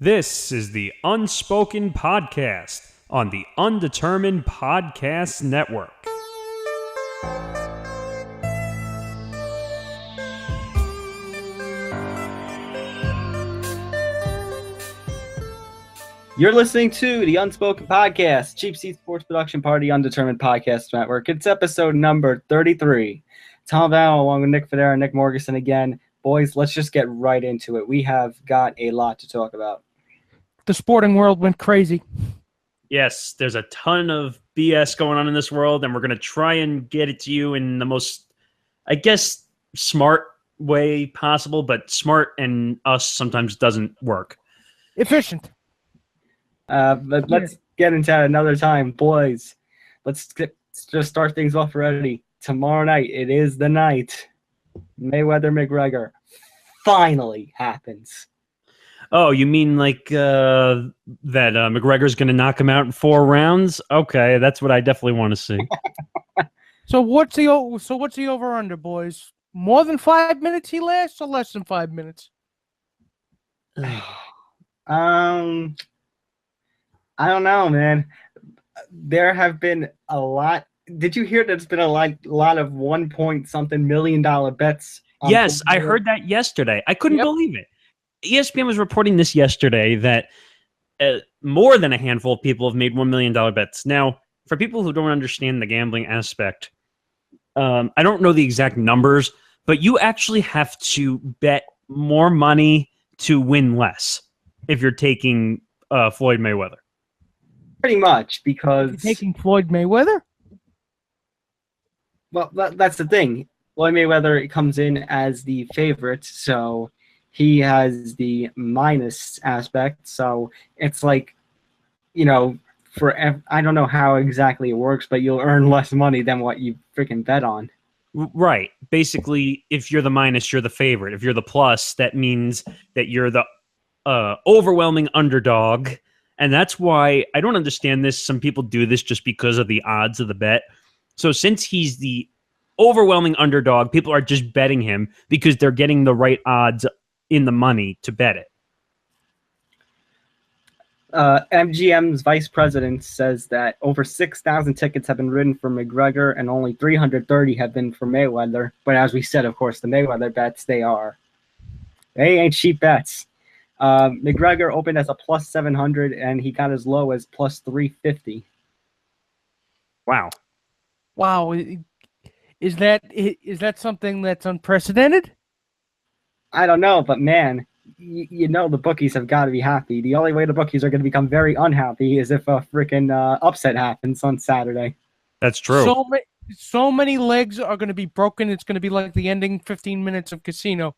This is the Unspoken Podcast on the Undetermined Podcast Network. You're listening to the Unspoken Podcast, Cheap Seat Sports Production Party Undetermined Podcast Network. It's episode number 33. Tom Val along with Nick Federa and Nick Morganson again. Boys, let's just get right into it. We have got a lot to talk about. The sporting world went crazy. Yes, there's a ton of BS going on in this world, and we're going to try and get it to you in the most, I guess, smart way possible, but smart and us sometimes doesn't work. Efficient. But let's get into that another time. Boys, let's just start things off already. Tomorrow night, it is the night. Mayweather-McGregor finally happens. Oh, you mean like that McGregor's going to knock him out in 4 rounds? Okay, that's what I definitely want to see. So what's the over-under, boys? More than 5 minutes he lasts, or less than 5 minutes? I don't know, man. There have been a lot. Did you hear there's been a lot of $1 million bets? Yes, I heard that yesterday. I couldn't believe it. ESPN was reporting this yesterday that more than a handful of people have made $1 million bets. Now, for people who don't understand the gambling aspect, I don't know the exact numbers, but you actually have to bet more money to win less if you're taking Floyd Mayweather. Pretty much, because... You're taking Floyd Mayweather? Well, that's the thing. Floyd Mayweather comes in as the favorite, so... He has the minus aspect, so it's like, I don't know how exactly it works, but you'll earn less money than what you freaking bet on. Right. Basically, if you're the minus, you're the favorite. If you're the plus, that means that you're the overwhelming underdog. And that's why I don't understand this. Some people do this just because of the odds of the bet. So since he's the overwhelming underdog, people are just betting him because they're getting the right odds in the money to bet it. MGM's vice president says that over 6,000 tickets have been written for McGregor and only 330 have been for Mayweather. But as we said, of course, the Mayweather bets, they ain't cheap bets. McGregor opened as a plus 700 and he got as low as plus 350. Wow. Is that something that's unprecedented? I don't know, but man, the bookies have got to be happy. The only way the bookies are going to become very unhappy is if a freaking upset happens on Saturday. That's true. So many legs are going to be broken. It's going to be like the ending 15 minutes of Casino.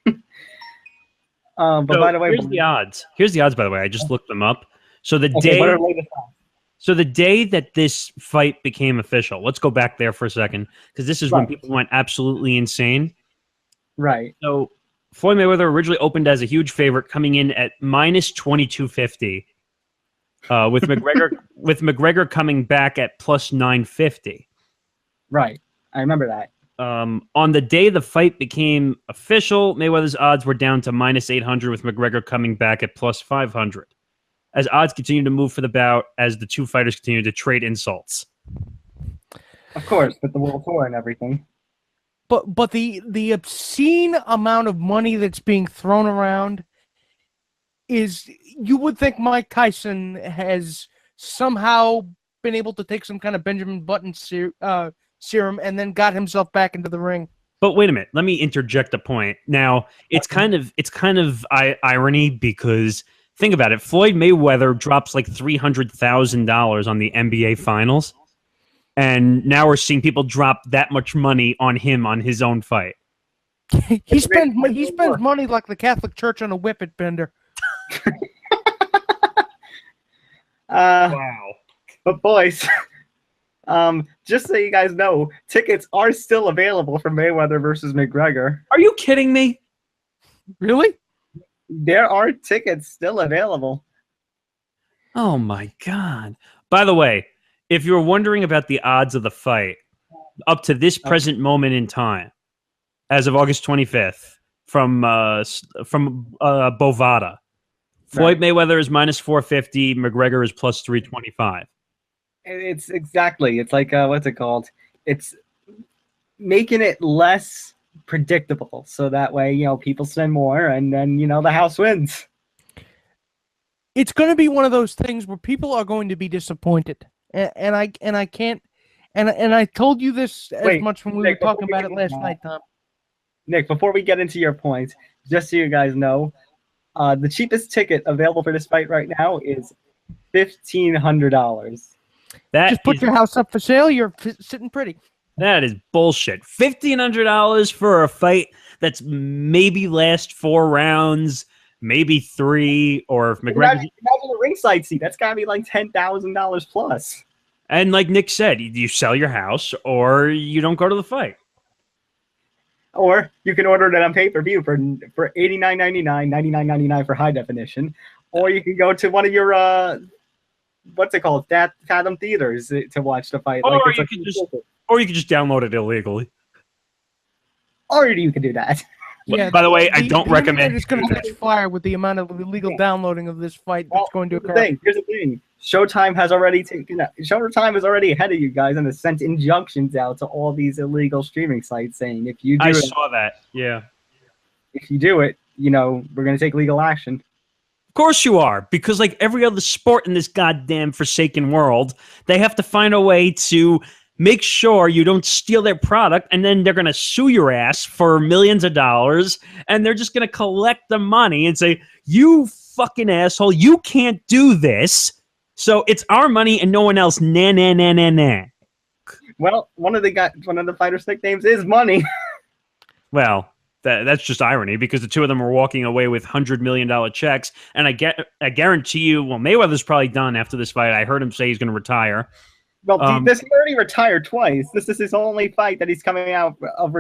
By the way, here's the odds. Here's the odds, by the way. I just looked them up. So the day that this fight became official, let's go back there for a second, because this is when people went absolutely insane. Right. So Floyd Mayweather originally opened as a huge favorite, coming in at minus 2250, with McGregor coming back at plus 950. Right. I remember that. On the day the fight became official, Mayweather's odds were down to minus 800, with McGregor coming back at plus 500. As odds continue to move for the bout, as the two fighters continue to trade insults. Of course, with the World Tour and everything. But the obscene amount of money that's being thrown around is, you would think Mike Tyson has somehow been able to take some kind of Benjamin Button serum and then got himself back into the ring. But wait a minute, let me interject a point. Now, it's kind of irony, because think about it. Floyd Mayweather drops like $300,000 on the NBA Finals. And now we're seeing people drop that much money on him on his own fight. He spends money like the Catholic Church on a whippet bender. Wow. But boys, just so you guys know, tickets are still available for Mayweather versus McGregor. Are you kidding me? Really? There are tickets still available. Oh my God. By the way, if you're wondering about the odds of the fight, up to this present moment in time, as of August 25th, from Bovada, Floyd Mayweather is minus 450. McGregor is plus 325. It's exactly. It's like what's it called? It's making it less predictable, so that way people spend more, and then the house wins. It's going to be one of those things where people are going to be disappointed, and I can't. And I told you this as much when we were talking about it last night, Tom. Nick, before we get into your points, just so you guys know, the cheapest ticket available for this fight right now is $1,500. Just put your house up for sale. You're sitting pretty. That is bullshit. $1,500 for a fight that's maybe last 4 rounds, maybe 3, or if McGregor. Imagine a ringside seat. That's got to be like $10,000 plus. And like Nick said, you sell your house or you don't go to the fight. Or you can order it on pay-per-view for $89.99, $99.99 for high definition. Or you can go to one of your what's it called? Fathom theaters to watch the fight. Or you can just download it illegally. Or you can do that. Yeah. By the way, I don't recommend. It's going to catch fire with the amount of illegal downloading of this fight that's going to occur. Here's the thing. Showtime has already ahead of you guys and has sent injunctions out to all these illegal streaming sites saying if you do saw that. Yeah. If you do it, we're going to take legal action. Of course you are, because like every other sport in this goddamn forsaken world, they have to find a way to make sure you don't steal their product, and then they're going to sue your ass for millions of dollars, and they're just going to collect the money and say, you fucking asshole, you can't do this, so it's our money and no one else. Nah, nah, nah, nah, nah. Well, one of the fighters' nicknames is Money. Well, that's just irony, because the two of them are walking away with $100 million checks, and I guarantee you, well, Mayweather's probably done after this fight. I heard him say he's going to retire. Well, he already retired twice. This is his only fight that he's coming out of.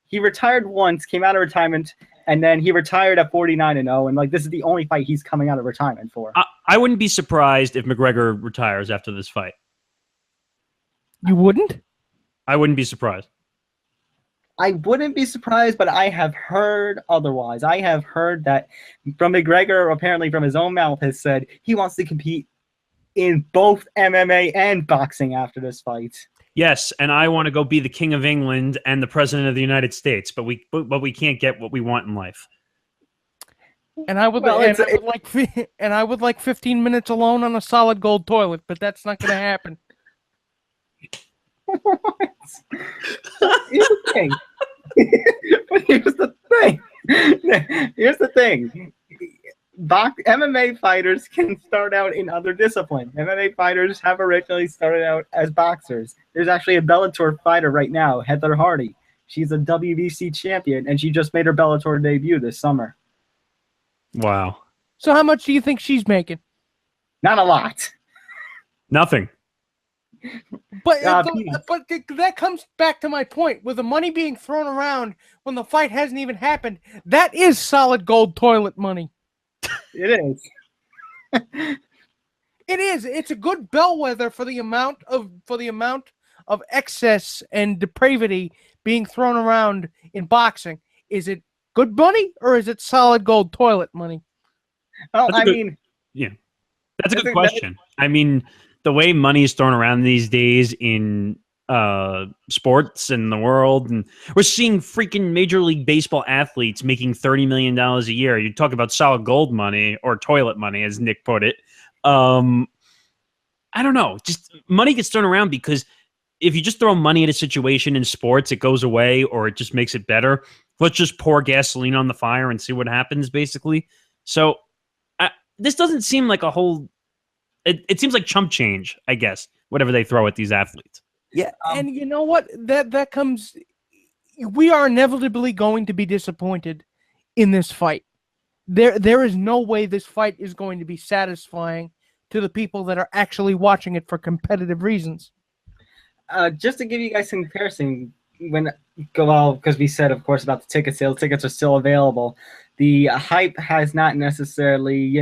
He retired once, came out of retirement, and then he retired at 49-0. And like this is the only fight he's coming out of retirement for. I wouldn't be surprised if McGregor retires after this fight. You wouldn't? I wouldn't be surprised. I wouldn't be surprised, but I have heard otherwise. I have heard that from McGregor, apparently from his own mouth, has said he wants to compete in both MMA and boxing after this fight. Yes, and I want to go be the King of England and the President of the United States, but we can't get what we want in life. And I would like 15 minutes alone on a solid gold toilet, but that's not going to happen. Here's the thing. Here's the thing. MMA fighters can start out in other disciplines. MMA fighters have originally started out as boxers. There's actually a Bellator fighter right now, Heather Hardy. She's a WBC champion, and she just made her Bellator debut this summer. Wow. So how much do you think she's making? Not a lot. Nothing. But that comes back to my point. With the money being thrown around when the fight hasn't even happened, that is solid gold toilet money. It is. It is. It's a good bellwether for the amount of excess and depravity being thrown around in boxing. Is it good money or is it solid gold toilet money? Well, that's a good question. I mean, the way money is thrown around these days in sports and the world, and we're seeing freaking Major League Baseball athletes making $30 million a year. You talk about solid gold money or toilet money, as Nick put it. I don't know. Just money gets thrown around because if you just throw money at a situation in sports, it goes away or it just makes it better. Let's just pour gasoline on the fire and see what happens, basically. So this doesn't seem like a whole... It seems like chump change, I guess, whatever they throw at these athletes. Yeah, and you know what? That comes... We are inevitably going to be disappointed in this fight. There is no way this fight is going to be satisfying to the people that are actually watching it for competitive reasons. Just to give you guys some comparison, because we said, of course, about the ticket sales. Tickets are still available. The hype has not necessarily,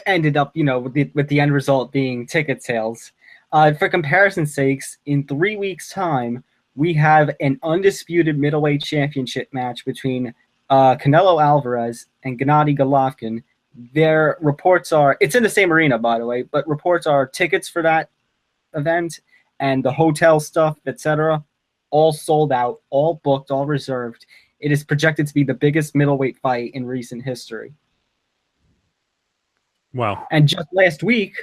ended up, with the end result being ticket sales. For comparison's sakes, in 3 weeks' time, we have an undisputed middleweight championship match between Canelo Alvarez and Gennady Golovkin. Their reports are, it's in the same arena, by the way, but reports are tickets for that event and the hotel stuff, etc., all sold out, all booked, all reserved. It is projected to be the biggest middleweight fight in recent history. Wow. And just last week,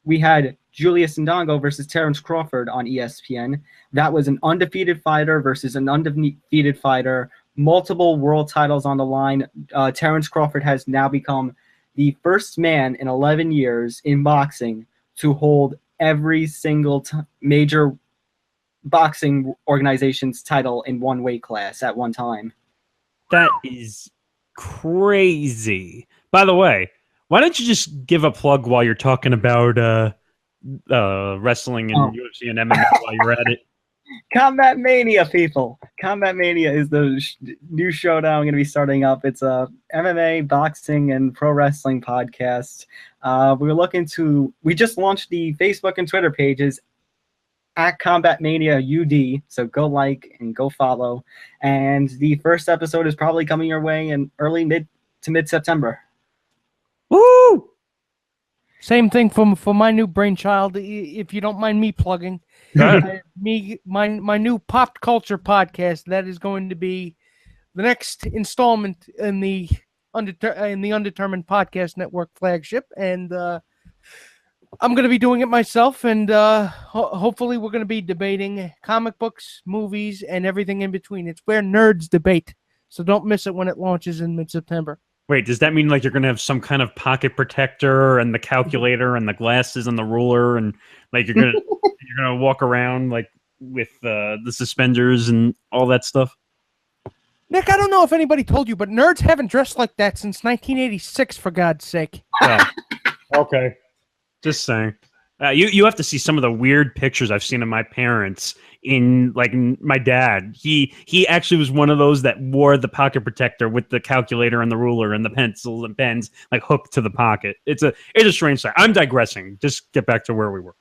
we had Julius Ndongo versus Terrence Crawford on ESPN. That was an undefeated fighter versus an undefeated fighter, multiple world titles on the line. Terrence Crawford has now become the first man in 11 years in boxing to hold every single major boxing organization's title in one weight class at one time. That is crazy. By the way, why don't you just give a plug while you're talking about wrestling and UFC and MMA while you're at it? Combat Mania, people. Combat Mania is the new show that I'm going to be starting up. It's a MMA, boxing, and pro wrestling podcast. We just launched the Facebook and Twitter pages at Combat Mania UD, so go like and go follow. And the first episode is probably coming your way in early mid September. Woo! Same thing for my new brainchild, if you don't mind me plugging. My new pop culture podcast that is going to be the next installment in the Undetermined Podcast Network flagship, and I'm going to be doing it myself, and hopefully we're going to be debating comic books, movies, and everything in between. It's where nerds debate, so don't miss it when it launches in mid-September. Wait, does that mean like you're going to have some kind of pocket protector and the calculator and the glasses and the ruler, and like you're going to walk around like with the suspenders and all that stuff? Nick, I don't know if anybody told you, but nerds haven't dressed like that since 1986, for God's sake. Oh, okay. Just saying. You have to see some of the weird pictures I've seen of my parents. In like my dad, he actually was one of those that wore the pocket protector with the calculator and the ruler and the pencils and pens like hooked to the pocket. It's a strange sight. I'm digressing. Just get back to where we were.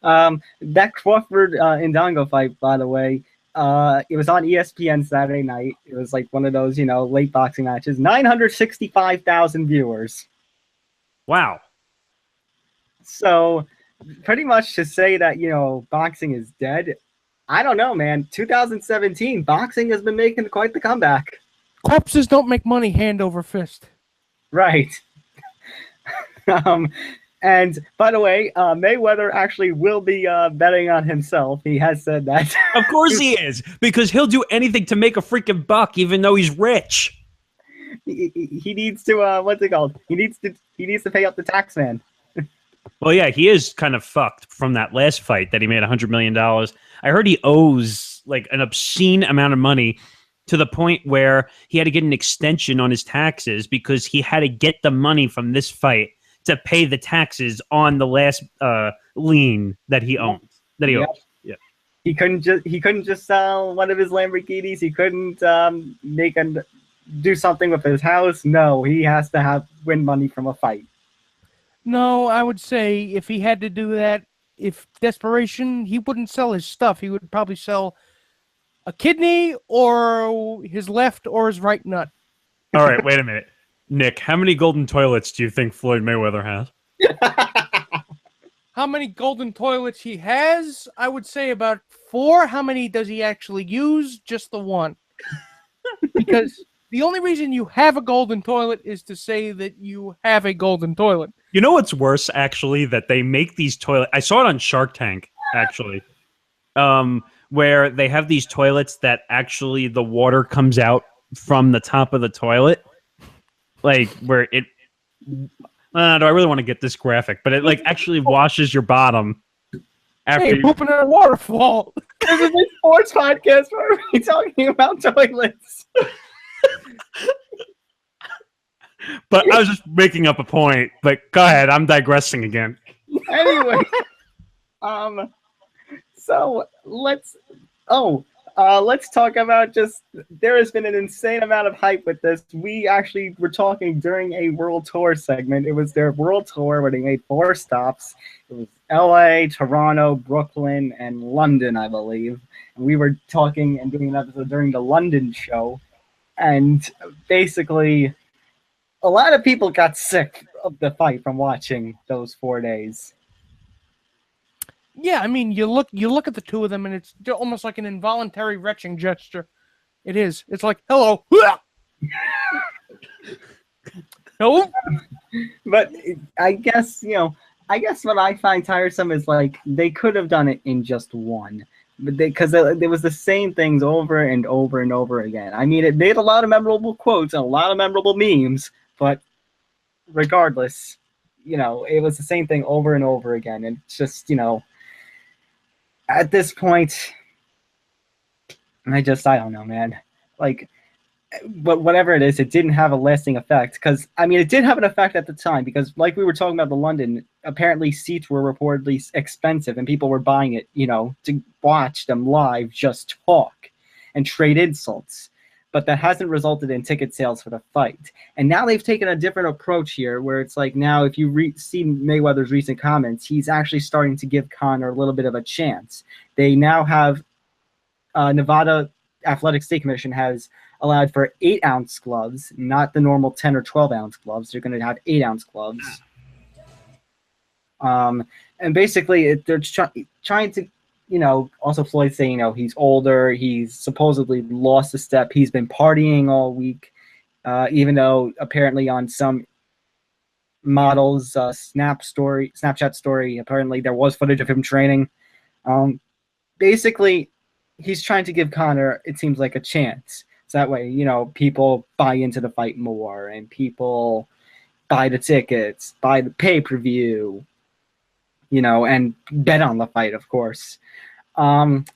That Crawford Ndongo fight, by the way, it was on ESPN Saturday night. It was like one of those, late boxing matches. 965,000 viewers. Wow. So pretty much to say that, boxing is dead, I don't know, man. 2017, boxing has been making quite the comeback. Corpses don't make money hand over fist. Right. And by the way, Mayweather actually will be betting on himself. He has said that. Of course he is, because he'll do anything to make a freaking buck, even though he's rich. He needs to, what's it called? He needs to pay up the tax man. Well, yeah, he is kind of fucked from that last fight that he made $100 million. I heard he owes like an obscene amount of money to the point where he had to get an extension on his taxes because he had to get the money from this fight to pay the taxes on the last lien that he owns. That he owes. Yeah. He couldn't just sell one of his Lamborghinis. He couldn't do something with his house. No, he has to win money from a fight. No, I would say if he had to do that, if desperation, he wouldn't sell his stuff. He would probably sell a kidney or his left or his right nut. All right, wait a minute. Nick, how many golden toilets do you think Floyd Mayweather has? How many golden toilets he has? I would say about 4. How many does he actually use? Just the one. Because the only reason you have a golden toilet is to say that you have a golden toilet. You know what's worse, actually, that they make these toilets. I saw it on Shark Tank, actually, where they have these toilets that actually the water comes out from the top of the toilet, like where it. Do I really want to get this graphic? But it like actually washes your bottom after you're pooping in a waterfall. This is a sports podcast where we're talking about toilets. But I was just making up a point. But go ahead, I'm digressing again. Anyway, so let's talk about there has been an insane amount of hype with this. We actually were talking during a world tour segment. It was their world tour where they made 4 stops. It was LA, Toronto, Brooklyn, and London, I believe. And we were talking and doing an episode during the London show. And basically, a lot of people got sick of the fight from watching those 4 days. Yeah, I mean, you look at the two of them, and it's almost like an involuntary retching gesture. It is. It's like, hello. No. But I guess, what I find tiresome is like they could have done it in just one. But because there was the same things over and over and over again. I mean, it made a lot of memorable quotes and a lot of memorable memes, but regardless, it was the same thing over and over again. And it's just, at this point, I don't know, man. Like, but whatever it is, it didn't have a lasting effect. Because, I mean, it did have an effect at the time. Because, like we were talking about the London, apparently seats were reportedly expensive. And people were buying it, to watch them live just talk and trade insults. But that hasn't resulted in ticket sales for the fight. And now they've taken a different approach here, where it's like now if you see Mayweather's recent comments, he's actually starting to give Conor a little bit of a chance. They now have Nevada Athletic State Commission has allowed for 8-ounce gloves, not the normal 10 or 12-ounce gloves. They're going to have 8-ounce gloves. And basically, they're trying to, also Floyd saying, he's older. He's supposedly lost a step. He's been partying all week, even though apparently on some models' Snapchat story, apparently there was footage of him training. Basically, he's trying to give Conor, it seems like, a chance. So that way, people buy into the fight more and people buy the tickets, buy the pay-per-view, and bet on the fight, of course. And,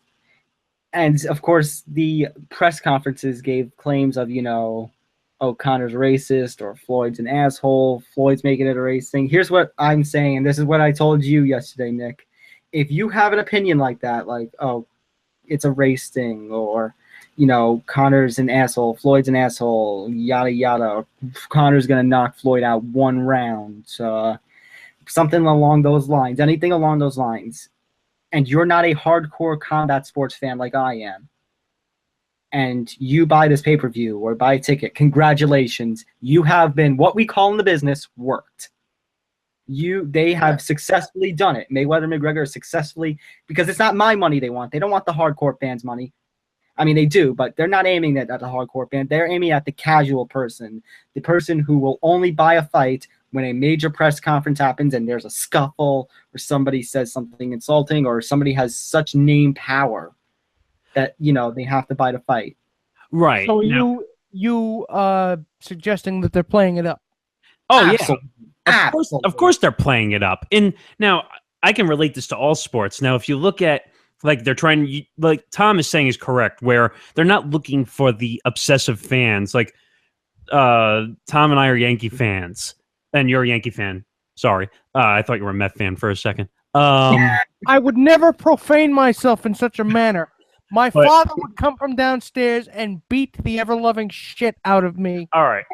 of course, the press conferences gave claims of, Connor's racist or Floyd's an asshole, Floyd's making it a race thing. Here's what I'm saying, and this is what I told you yesterday, Nick. If you have an opinion like that, like, it's a race thing, or, Connor's an asshole, Floyd's an asshole, yada, yada, Connor's going to knock Floyd out 1 round, something along those lines, anything along those lines, and you're not a hardcore combat sports fan like I am, and you buy this pay-per-view or buy a ticket, congratulations, you have been, what we call in the business, worked. They have successfully done it. Mayweather, McGregor successfully, because it's not my money they want. They don't want the hardcore fans' money. I mean, they do, but they're not aiming at the hardcore fan. They're aiming at the casual person, the person who will only buy a fight when a major press conference happens and there's a scuffle or somebody says something insulting or somebody has such name power that, they have to buy the fight. Right. So you suggesting that they're playing it up? Oh, Absolutely. yeah. Of course they're playing it up. And now I can relate this to all sports. Now, if you look at, like, they're trying, like Tom is saying is correct, where they're not looking for the obsessive fans. Like, Tom and I are Yankee fans, and you're a Yankee fan. Sorry. I thought you were a Met fan for a second. I would never profane myself in such a manner. My father would come from downstairs and beat the ever-loving shit out of me. All right.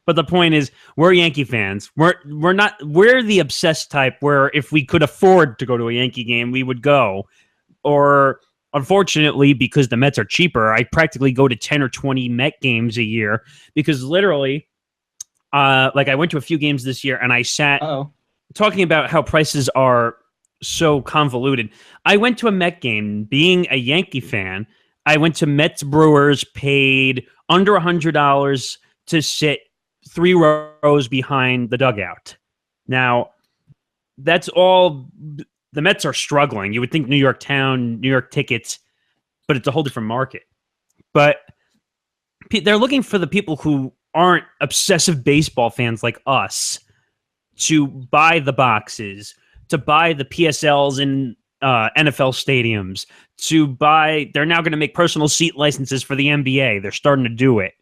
But the point is, we're Yankee fans. We're the obsessed type where if we could afford to go to a Yankee game, we would go. Or, unfortunately, because the Mets are cheaper, I practically go to 10 or 20 Met games a year because literally, like I went to a few games this year and I sat talking about how prices are so convoluted. I went to a Met game being a Yankee fan. I went to Mets Brewers, paid under $100 to sit 3 rows behind the dugout. Now, that's all. The Mets are struggling. You would think New York town, New York tickets, but it's a whole different market. But they're looking for the people who aren't obsessive baseball fans like us to buy the boxes, to buy the PSLs in NFL stadiums, to buy. They're now going to make personal seat licenses for the NBA. They're starting to do it.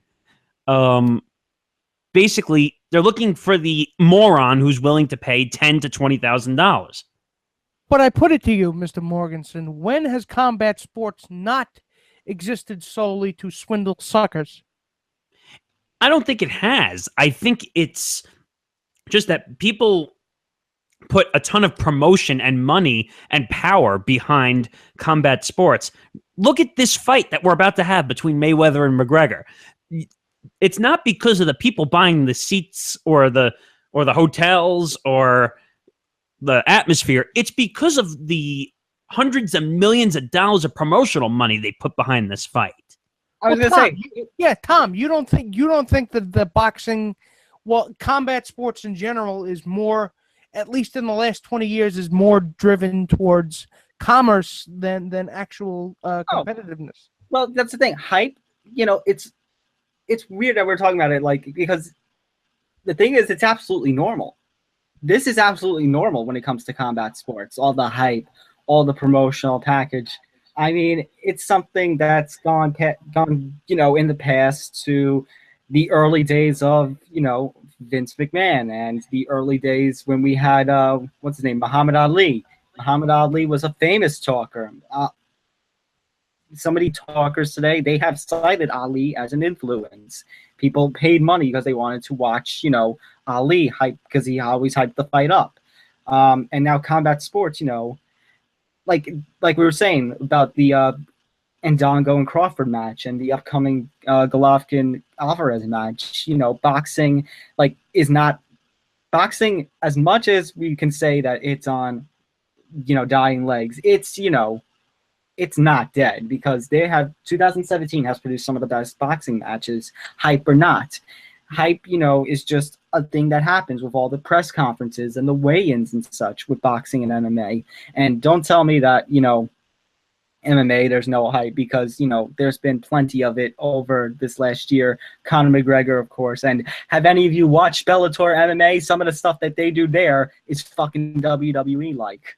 Basically, they're looking for the moron who's willing to pay $10,000 to $20,000. But I put it to you, Mr. Morganson, when has combat sports not existed solely to swindle suckers? I don't think it has. I think it's just that people put a ton of promotion and money and power behind combat sports. Look at this fight that we're about to have between Mayweather and McGregor. it's not because of the people buying the seats or the hotels or the atmosphere. It's because of the hundreds of millions of dollars of promotional money they put behind this fight. I was gonna say, Tom, you don't think that the boxing, combat sports in general is more, at least in the last 20 years, is more driven towards commerce than actual competitiveness. Well, that's the thing. Hype, it's weird that we're talking about it, because the thing is, it's absolutely normal. This is absolutely normal when it comes to combat sports. All the hype, all the promotional package. I mean, it's something that's gone, in the past to the early days of, Vince McMahon and the early days when we had, what's his name, Muhammad Ali. Muhammad Ali was a famous talker. Some of the talkers today, they have cited Ali as an influence. People paid money because they wanted to watch, Ali hype, because he always hyped the fight up. And now combat sports, like we were saying about the Ndongo and Crawford match and the upcoming Golovkin-Alvarez match, boxing is not boxing as much as we can say that it's on, dying legs. It's not dead, because 2017 has produced some of the best boxing matches, hype or not. Hype, is just a thing that happens with all the press conferences and the weigh-ins and such with boxing and MMA. And don't tell me that, MMA, there's no hype, because, there's been plenty of it over this last year. Conor McGregor, of course. And have any of you watched Bellator MMA? Some of the stuff that they do there is fucking WWE-like.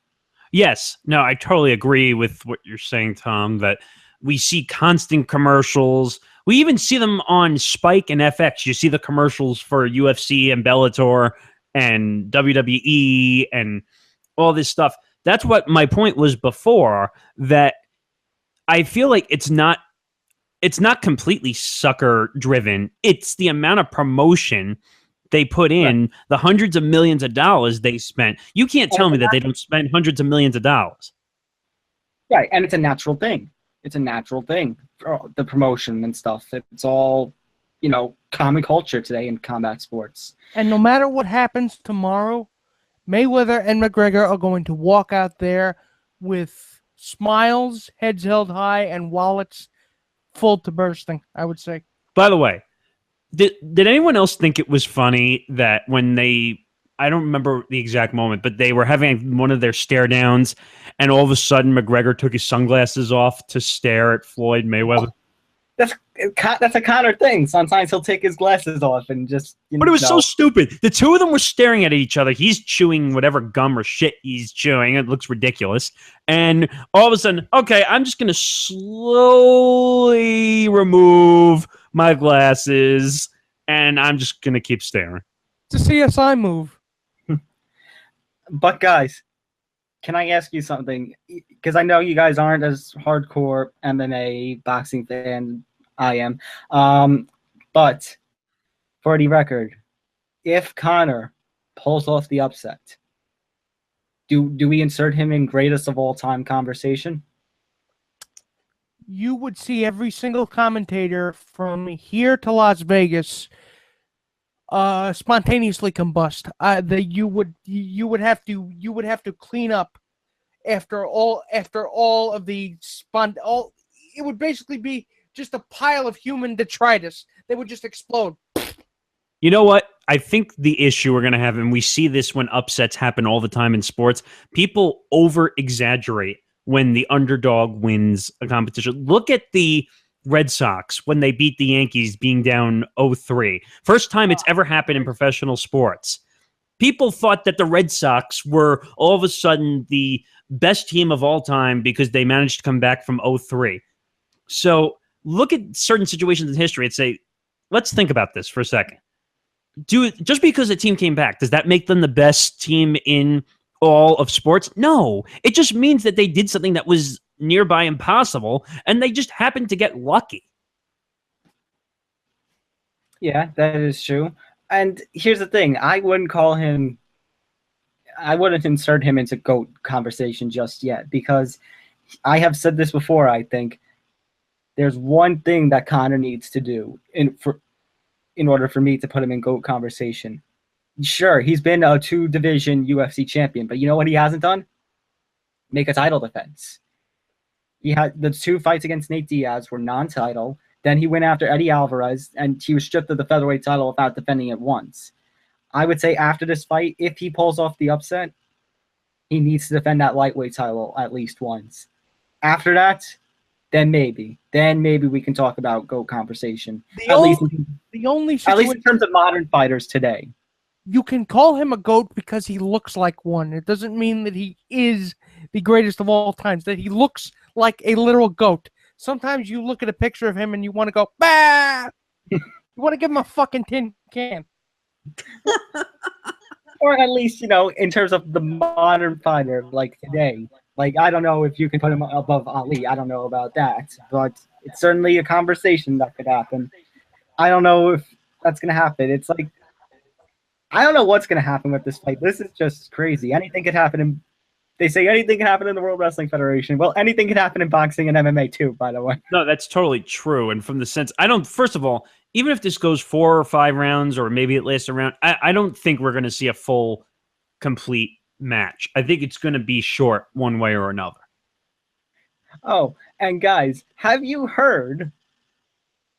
Yes. No, I totally agree with what you're saying, Tom, that we see constant commercials. We even see them on Spike and FX. You see the commercials for UFC and Bellator and WWE and all this stuff. That's what my point was before, that I feel like it's not completely sucker driven. It's the amount of promotion they put in, right, the hundreds of millions of dollars they spent. You can't tell me that they don't spend hundreds of millions of dollars. Right, and it's a natural thing. It's a natural thing, the promotion and stuff. It's all, common culture today in combat sports. And no matter what happens tomorrow, Mayweather and McGregor are going to walk out there with smiles, heads held high, and wallets full to bursting, I would say. By the way, did anyone else think it was funny that when I don't remember the exact moment, but they were having one of their stare downs, and all of a sudden McGregor took his sunglasses off to stare at Floyd Mayweather? That's a Conor thing. Sometimes he'll take his glasses off and just... But it was so stupid. The two of them were staring at each other. He's chewing whatever gum or shit he's chewing. It looks ridiculous. And all of a sudden, okay, I'm just going to slowly remove my glasses, and I'm just going to keep staring. It's a CSI move. But guys, can I ask you something? Because I know you guys aren't as hardcore MMA boxing fan I am. But for the record, if Conor pulls off the upset, do we insert him in greatest of all time conversation? You would see every single commentator from here to Las Vegas spontaneously combust. You would have to clean up after all of the it would basically be just a pile of human detritus. They would just explode. You know what? I think the issue we're going to have, and we see this when upsets happen all the time in sports, people over-exaggerate when the underdog wins a competition. Look at the Red Sox when they beat the Yankees being down 0-3. First time it's ever happened in professional sports. People thought that the Red Sox were all of a sudden the best team of all time because they managed to come back from 0-3. So look at certain situations in history and say, let's think about this for a second. Just because a team came back, does that make them the best team in all of sports? No. It just means that they did something that was nearby impossible, and they just happened to get lucky. Yeah, that is true. And here's the thing. I wouldn't insert him into GOAT conversation just yet, because I have said this before, I think. there's one thing that Conor needs to do in order for me to put him in GOAT conversation. Sure, he's been a 2-division UFC champion, but you know what he hasn't done? Make a title defense. He had the 2 fights against Nate Diaz were non-title. Then he went after Eddie Alvarez, and he was stripped of the featherweight title without defending it once. I would say after this fight, if he pulls off the upset, he needs to defend that lightweight title at least once. After that, then maybe we can talk about GOAT conversation. At least in terms of modern fighters today. You can call him a GOAT because he looks like one. It doesn't mean that he is the greatest of all times, that he looks like a literal goat. Sometimes you look at a picture of him and you want to go, bah! You want to give him a fucking tin can. Or at least, in terms of the modern fighter, like today. Like, I don't know if you can put him above Ali. I don't know about that. But it's certainly a conversation that could happen. I don't know if that's going to happen. It's like, I don't know what's going to happen with this fight. This is just crazy. Anything could happen. They say anything can happen in the World Wrestling Federation. Well, anything can happen in boxing and MMA too, by the way. No, that's totally true. And from the sense, first of all, even if this goes 4 or 5 rounds, or maybe it lasts a round, I don't think we're going to see a full, complete match. I think it's going to be short one way or another. Oh, and guys, have you heard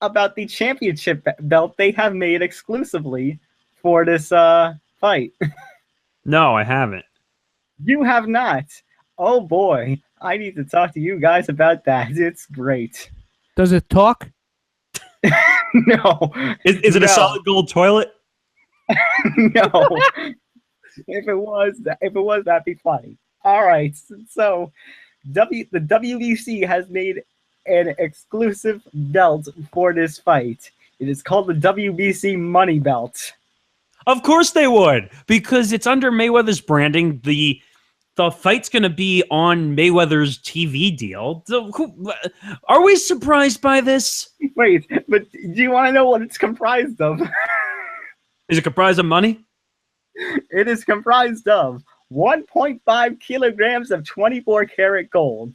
about the championship belt they have made exclusively for this fight? No, I haven't. You have not. Oh boy, I need to talk to you guys about that. It's great. Does it talk? No. Is it a solid gold toilet? No. If it was, that'd be funny. All right. So, the WBC has made an exclusive belt for this fight. It is called the WBC Money Belt. Of course they would, because it's under Mayweather's branding. The fight's going to be on Mayweather's TV deal. Are we surprised by this? Wait, but do you want to know what it's comprised of? Is it comprised of money? It is comprised of 1.5 kilograms of 24-karat gold,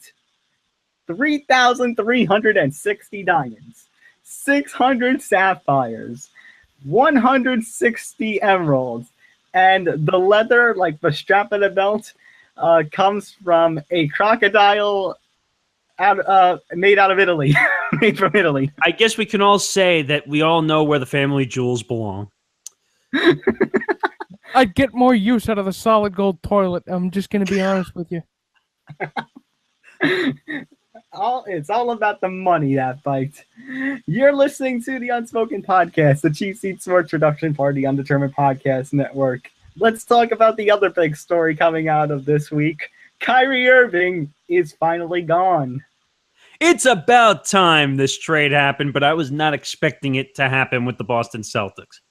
3,360 diamonds, 600 sapphires, 160 emeralds, and the leather, like the strap of the belt, comes from a crocodile made out of Italy, made from Italy. I guess we can all say that we all know where the family jewels belong. I'd get more use out of the solid gold toilet. I'm just going to be honest with you. It's all about the money, that fight. You're listening to the Unspoken Podcast, the Cheap Seat Sports Production Party Undetermined Podcast Network. Let's talk about the other big story coming out of this week. Kyrie Irving is finally gone. It's about time this trade happened, but I was not expecting it to happen with the Boston Celtics.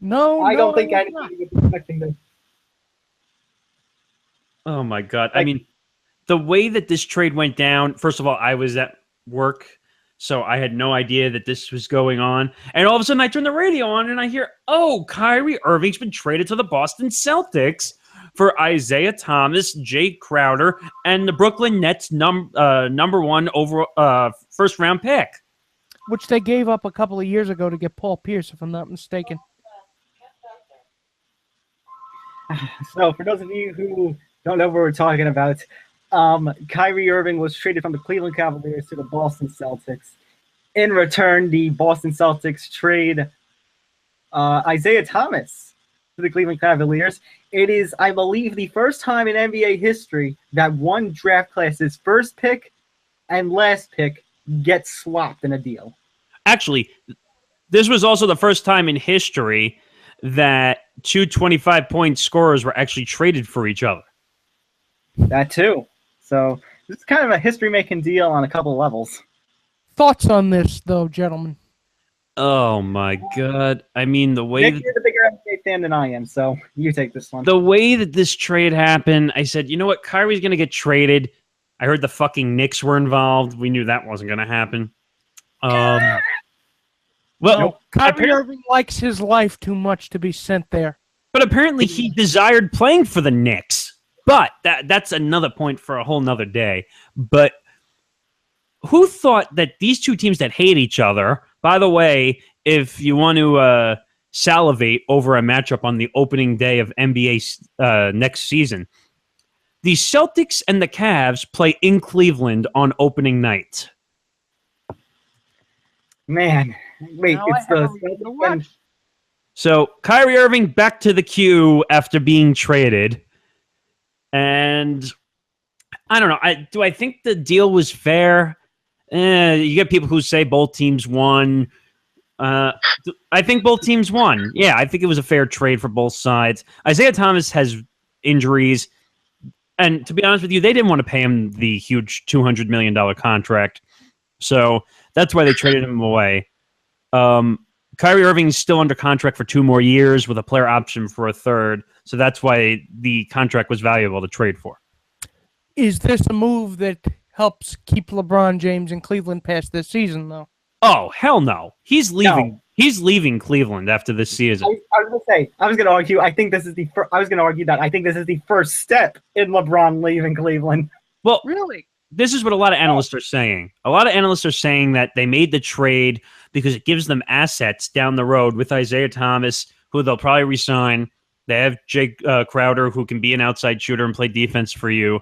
I don't think anybody was expecting this. Oh, my God. I mean, the way that this trade went down, first of all, I was at work, so I had no idea that this was going on. And all of a sudden, I turn the radio on, and I hear, Kyrie Irving's been traded to the Boston Celtics for Isaiah Thomas, Jay Crowder, and the Brooklyn Nets number 1 first-round pick. Which they gave up a couple of years ago to get Paul Pierce, if I'm not mistaken. So, for those of you who don't know what we're talking about, Kyrie Irving was traded from the Cleveland Cavaliers to the Boston Celtics. In return, the Boston Celtics trade Isaiah Thomas to the Cleveland Cavaliers. It is, I believe, the first time in NBA history that one draft class's first pick and last pick gets swapped in a deal. Actually, this was also the first time in history that 2 25-point scorers were actually traded for each other. That too. So this is kind of a history-making deal on a couple of levels. Thoughts on this, though, gentlemen? Oh, my God. I mean, the way... Nick, you're the bigger NBA fan than I am, so you take this one. The way that this trade happened, I said, you know what? Kyrie's going to get traded. I heard the fucking Knicks were involved. We knew that wasn't going to happen. Kyrie Irving likes his life too much to be sent there. But apparently he desired playing for the Knicks. But that's another point for a whole nother day. But who thought that these two teams that hate each other, by the way, if you want to salivate over a matchup on the opening day of NBA next season, the Celtics and the Cavs play in Cleveland on opening night. Man, wait, Now it's I have the a reason to watch. So Kyrie Irving back to the queue after being traded. And I don't know. Do I think the deal was fair? You get people who say both teams won. I think both teams won. Yeah, I think it was a fair trade for both sides. Isaiah Thomas has injuries. And to be honest with you, they didn't want to pay him the huge $200 million contract. So that's why they traded him away. Kyrie Irving is still under contract for 2 more years with a player option for a third. So that's why the contract was valuable to trade for. Is this a move that helps keep LeBron James in Cleveland past this season, though? Oh, hell no. He's leaving. No. He's leaving Cleveland after this season. I was going to say, I was going to argue, I think this is the I was going to argue that I think this is the first step in LeBron leaving Cleveland. Well, Really? this is what a lot of analysts are saying. A lot of analysts are saying that they made the trade because it gives them assets down the road with Isaiah Thomas, who they'll probably resign. They have Jake Crowder, who can be an outside shooter and play defense for you.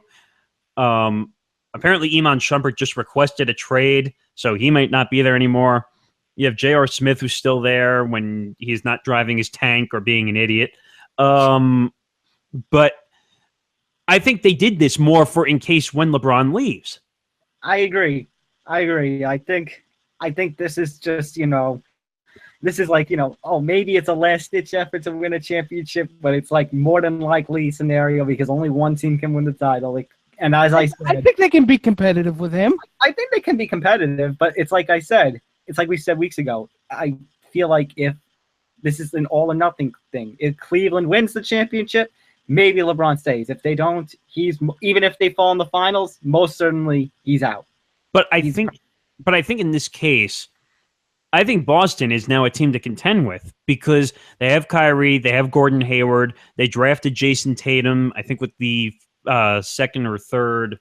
Apparently, Iman Shumpert just requested a trade, so he might not be there anymore. You have J.R. Smith, who's still there when he's not driving his tank or being an idiot. But I think they did this more for in case when LeBron leaves. I agree. I think this is just, this is like, maybe it's a last-ditch effort to win a championship, but it's like more than likely scenario because only one team can win the title. And as I said, I think they can be competitive with him. I think they can be competitive, but it's like I said, it's like we said weeks ago. I feel like if this is an all or nothing thing, if Cleveland wins the championship, maybe LeBron stays. If they don't, even if they fall in the finals, most certainly he's out. But I think in this case, I think Boston is now a team to contend with because they have Kyrie, they have Gordon Hayward, they drafted Jason Tatum, I think with the second or third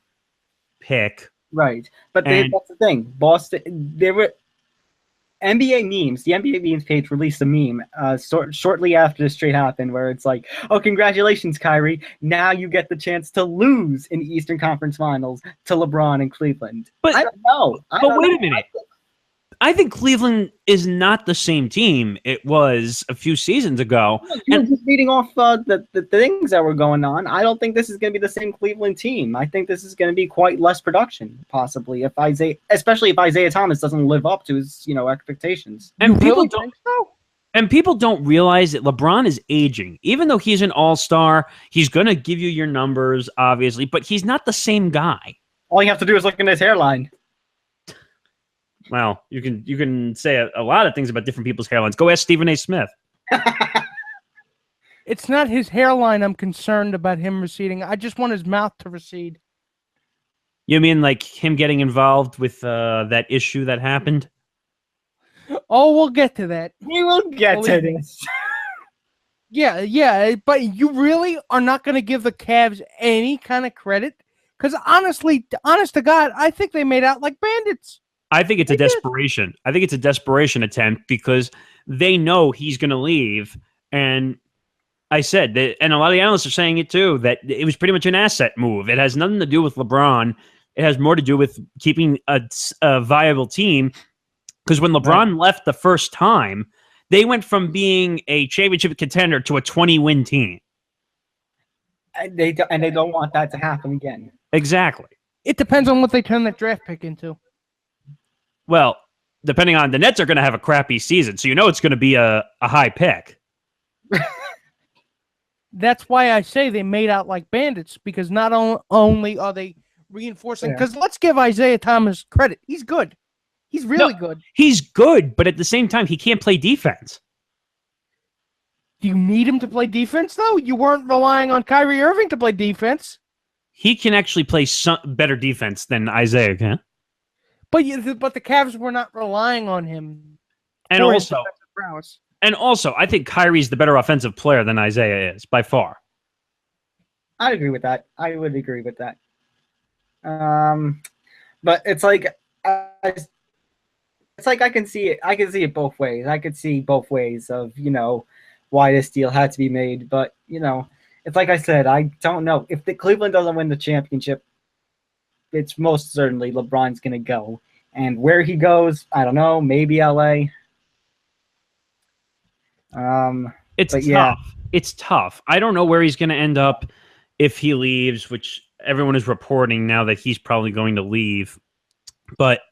pick. Right. But that's the thing. Boston, there were NBA memes. The NBA memes page released a meme shortly after this trade happened where it's like, oh, congratulations, Kyrie. Now you get the chance to lose in the Eastern Conference Finals to LeBron and Cleveland. But I don't know. But wait a minute. I think Cleveland is not the same team it was a few seasons ago. You're just reading off the things that were going on. I don't think this is going to be the same Cleveland team. I think this is going to be quite less production, possibly, especially if Isaiah Thomas doesn't live up to his, expectations. And people really don't think so? And people don't realize that LeBron is aging. Even though he's an all-star, he's going to give you your numbers, obviously, but he's not the same guy. All you have to do is look at his hairline. Well, you can say a lot of things about different people's hairlines. Go ask Stephen A. Smith. It's not his hairline I'm concerned about him receding. I just want his mouth to recede. You mean like him getting involved with that issue that happened? Oh, we'll get to that. We will get to this. Yeah, but you really are not going to give the Cavs any kind of credit? Because honest to God, I think they made out like bandits. I think it's a desperation. I think it's a desperation attempt because they know he's going to leave. And I said that, and a lot of the analysts are saying it too, that it was pretty much an asset move. It has nothing to do with LeBron. It has more to do with keeping a viable team. Because when LeBron left the first time, they went from being a championship contender to a 20-win team. And they don't want that to happen again. Exactly. It depends on what they turn that draft pick into. Well, depending on the Nets are going to have a crappy season, so it's going to be a high pick. That's why I say they made out like bandits, because not only are they reinforcing, because let's give Isaiah Thomas credit. He's good. He's really good. He's good, but at the same time, he can't play defense. Do you need him to play defense, though? You weren't relying on Kyrie Irving to play defense. He can actually play better defense than Isaiah can. But the Cavs were not relying on him. And also, I think Kyrie's the better offensive player than Isaiah is, by far. I'd agree with that. I would agree with that. But it's like, it's like I can see it both ways. I could see both ways of, why this deal had to be made. But, it's like I said, I don't know. If the Cleveland doesn't win the championship, it's most certainly LeBron's going to go. And where he goes, I don't know, maybe LA. It's tough. Yeah. It's tough. I don't know where he's going to end up if he leaves, which everyone is reporting now that he's probably going to leave. But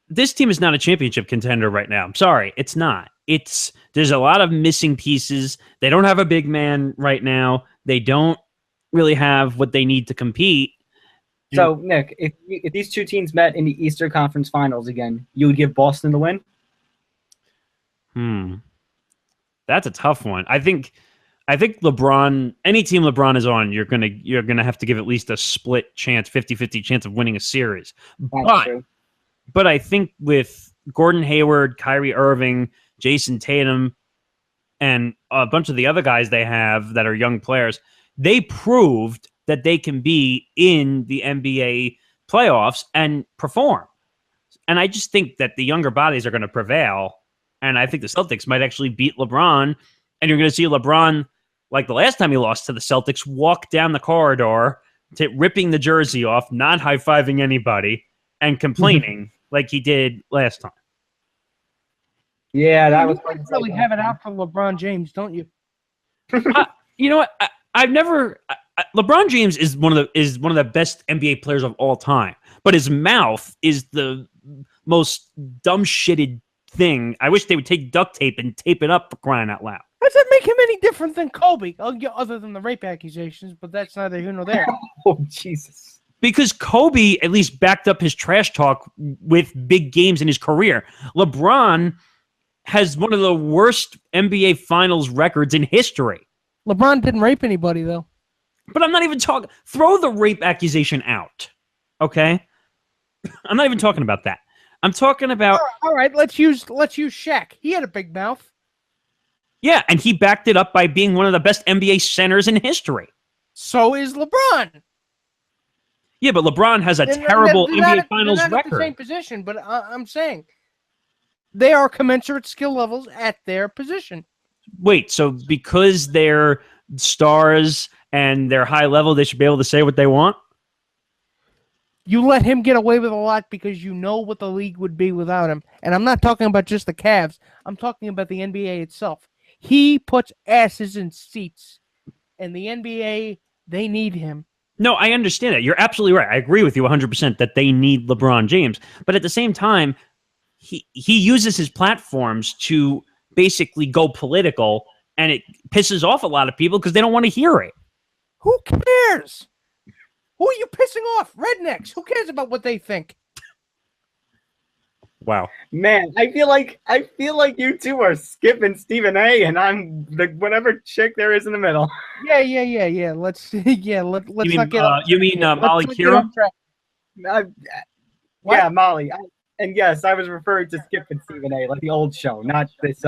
this team is not a championship contender right now. I'm sorry, it's not. There's a lot of missing pieces. They don't have a big man right now. They don't really have what they need to compete. So, Nick, if these two teams met in the Eastern Conference Finals again, you would give Boston the win? That's a tough one. I think LeBron, any team LeBron is on, you're gonna have to give at least a split chance, 50-50 chance of winning a series. But I think with Gordon Hayward, Kyrie Irving, Jason Tatum, and a bunch of the other guys they have that are young players, they proved that they can be in the NBA playoffs and perform. And I just think that the younger bodies are going to prevail. And I think the Celtics might actually beat LeBron. And you're going to see LeBron, like the last time he lost to the Celtics, walk down the corridor, ripping the jersey off, not high-fiving anybody, and complaining like he did last time. Yeah, that was really have it out for LeBron James, don't you? You know what? I've never. LeBron James is one of the best NBA players of all time, but his mouth is the most dumb-shitted thing. I wish they would take duct tape and tape it up, for crying out loud. Does that make him any different than Kobe? Other than the rape accusations, but that's neither here nor there. Oh, Jesus. Because Kobe at least backed up his trash talk with big games in his career. LeBron has one of the worst NBA Finals records in history. LeBron didn't rape anybody, though. But I'm not even talking. Throw the rape accusation out, okay? I'm not even talking about that. I'm talking about. All right, let's use Shaq. He had a big mouth. Yeah, and he backed it up by being one of the best NBA centers in history. So is LeBron. Yeah, but LeBron has a terrible NBA Finals record. They're not at the same position, but I'm saying they are commensurate skill levels at their position. Wait, so because they're stars and they're high level, they should be able to say what they want? You let him get away with a lot because you know what the league would be without him. And I'm not talking about just the Cavs. I'm talking about the NBA itself. He puts asses in seats. And the NBA, they need him. No, I understand that. You're absolutely right. I agree with you 100% that they need LeBron James. But at the same time, he uses his platforms to basically go political, and it pisses off a lot of people because they don't want to hear it. Who cares? Who are you pissing off? Rednecks. Who cares about what they think? Wow. Man, I feel like you two are skipping Stephen A, and I'm the whatever chick there is in the middle. Yeah. Let's not get off. You mean Molly Kira? Yeah, Molly. And yes, I was referring to Skip and Stephen A, like the old show, not this,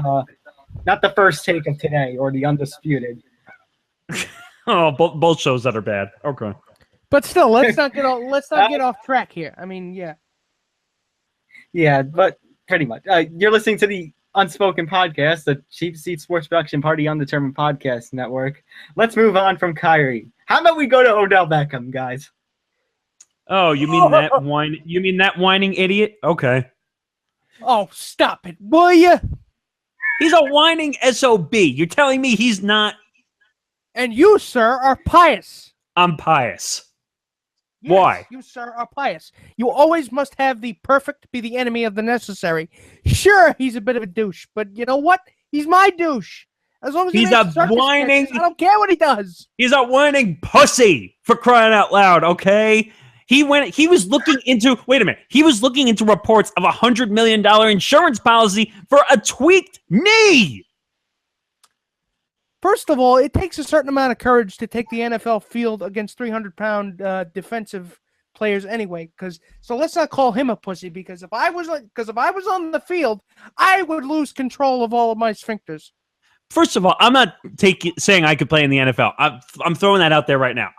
not the First Take of today or the Undisputed. Oh, both shows that are bad. Okay. But still, let's not get off track here. I mean, yeah. Yeah, but pretty much. You're listening to the Unspoken Podcast, the Cheap Seat Sports Production Party Undetermined Podcast Network. Let's move on from Kyrie. How about we go to Odell Beckham, guys? Oh, you mean that whining idiot? Okay. Oh, stop it, will you? He's a whining SOB. You're telling me he's not? And you, sir, are pious. I'm pious. Yes, why? You, sir, are pious. You always must have the perfect be the enemy of the necessary. Sure, he's a bit of a douche, but you know what? He's my douche. As long as he's a whining. I don't care what he does. He's a whining pussy, for crying out loud. Okay. He was looking into reports of $100 million insurance policy for a tweaked knee. First of all, it takes a certain amount of courage to take the NFL field against 300-pound defensive players anyway. So let's not call him a pussy, because if I was on the field, I would lose control of all of my sphincters. First of all, I'm not saying I could play in the NFL. I'm throwing that out there right now.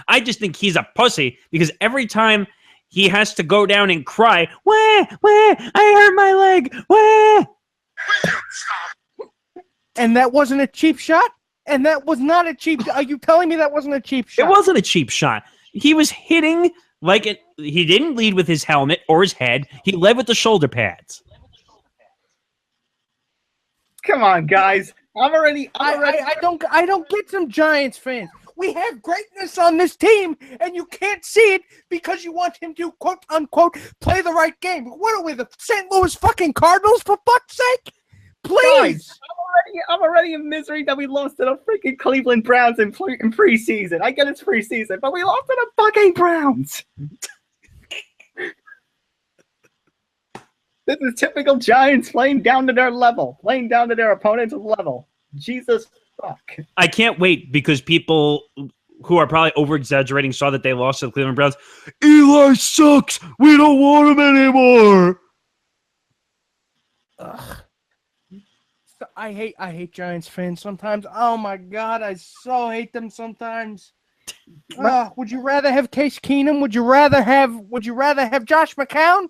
I just think he's a pussy because every time he has to go down and cry, wah, I hurt my leg, wah. And that wasn't a cheap shot? And that was not a cheap... Are you telling me that wasn't a cheap shot? It wasn't a cheap shot. He was hitting like it. He didn't lead with his helmet or his head. He led with the shoulder pads. Come on, guys. I don't get some Giants fans. We have greatness on this team, and you can't see it because you want him to, quote unquote, play the right game. What are we, the St. Louis fucking Cardinals, for fuck's sake? Please. Guys, I'm already in misery that we lost to the freaking Cleveland Browns in preseason. I get it's preseason, but we lost to the fucking Browns. This is typical Giants playing down to their level, playing down to their opponent's level. Jesus fuck. I can't wait because people who are probably over-exaggerating saw that they lost to the Cleveland Browns. Eli sucks. We don't want him anymore. Ugh. I hate Giants fans sometimes. Oh my God, I so hate them sometimes. Would you rather have Case Keenum? Would you rather have Josh McCown?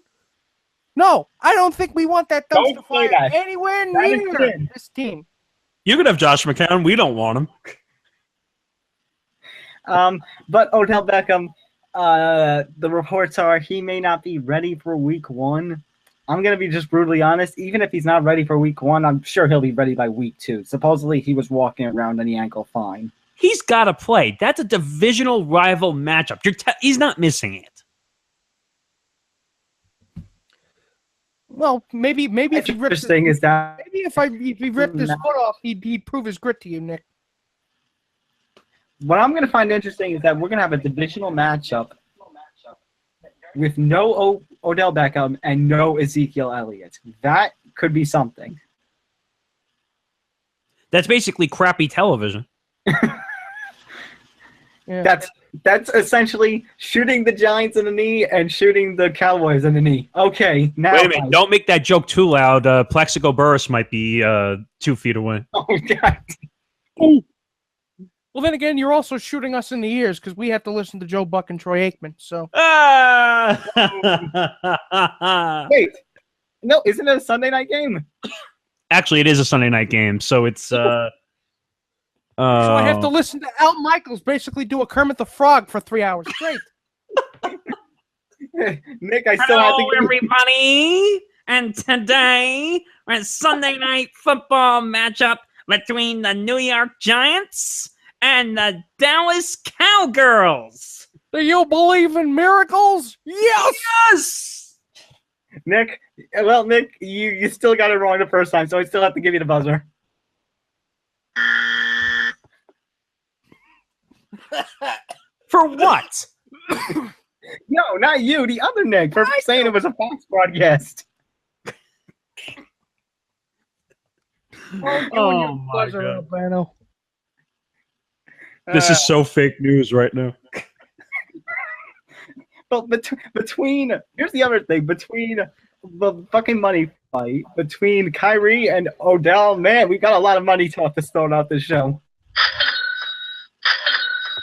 No, I don't think we want that dumpster fire anywhere near this team. You could have Josh McCown. We don't want him. But Odell Beckham, the reports are he may not be ready for week 1. I'm going to be just brutally honest. Even if he's not ready for week 1, I'm sure he'll be ready by week 2. Supposedly, he was walking around on the ankle fine. He's got to play. That's a divisional rival matchup. He's not missing it. Well, maybe if he ripped if he ripped his foot off, he'd prove his grit to you, Nick. What I'm going to find interesting is that we're going to have a divisional matchup with no Odell Beckham and no Ezekiel Elliott. That could be something. That's basically crappy television. Yeah. That's essentially shooting the Giants in the knee and shooting the Cowboys in the knee. Okay, now wait a minute. Don't make that joke too loud. Plexico Burris might be 2 feet away. Oh God. Well, then again, you're also shooting us in the ears because we have to listen to Joe Buck and Troy Aikman. So. Wait, no, isn't it a Sunday night game? Actually, it is a Sunday night game, so it's. So I have to listen to Al Michaels basically do a Kermit the Frog for 3 hours straight. Nick, I still have to. Hello, everybody, and today we're at Sunday night football matchup between the New York Giants and the Dallas Cowgirls. Do you believe in miracles? Yes! Yes! Nick, you still got it wrong the first time, so I still have to give you the buzzer. For what? No, not you. The other Nick for saying it was a Fox broadcast. Oh my God. This is so fake news right now. But here's the other thing, between the fucking money fight between Kyrie and Odell, man, we got a lot of money talk to start out this show.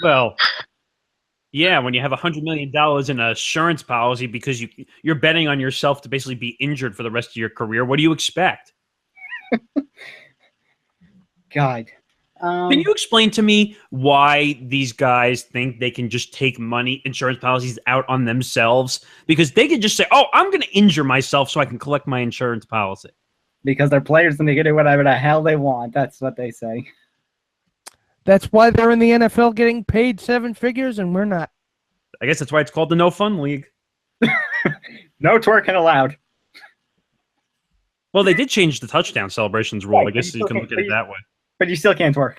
Well, yeah, when you have $100 million in an insurance policy because you're betting on yourself to basically be injured for the rest of your career, what do you expect? God. Can you explain to me why these guys think they can just take insurance policies out on themselves? Because they can just say, oh, I'm going to injure myself so I can collect my insurance policy. Because they're players and they can do whatever the hell they want. That's what they say. That's why they're in the NFL getting paid 7 figures and we're not. I guess that's why it's called the No Fun League. No twerking allowed. Well, they did change the touchdown celebrations rule. Right, I guess you can look at it that way. But you still can't twerk.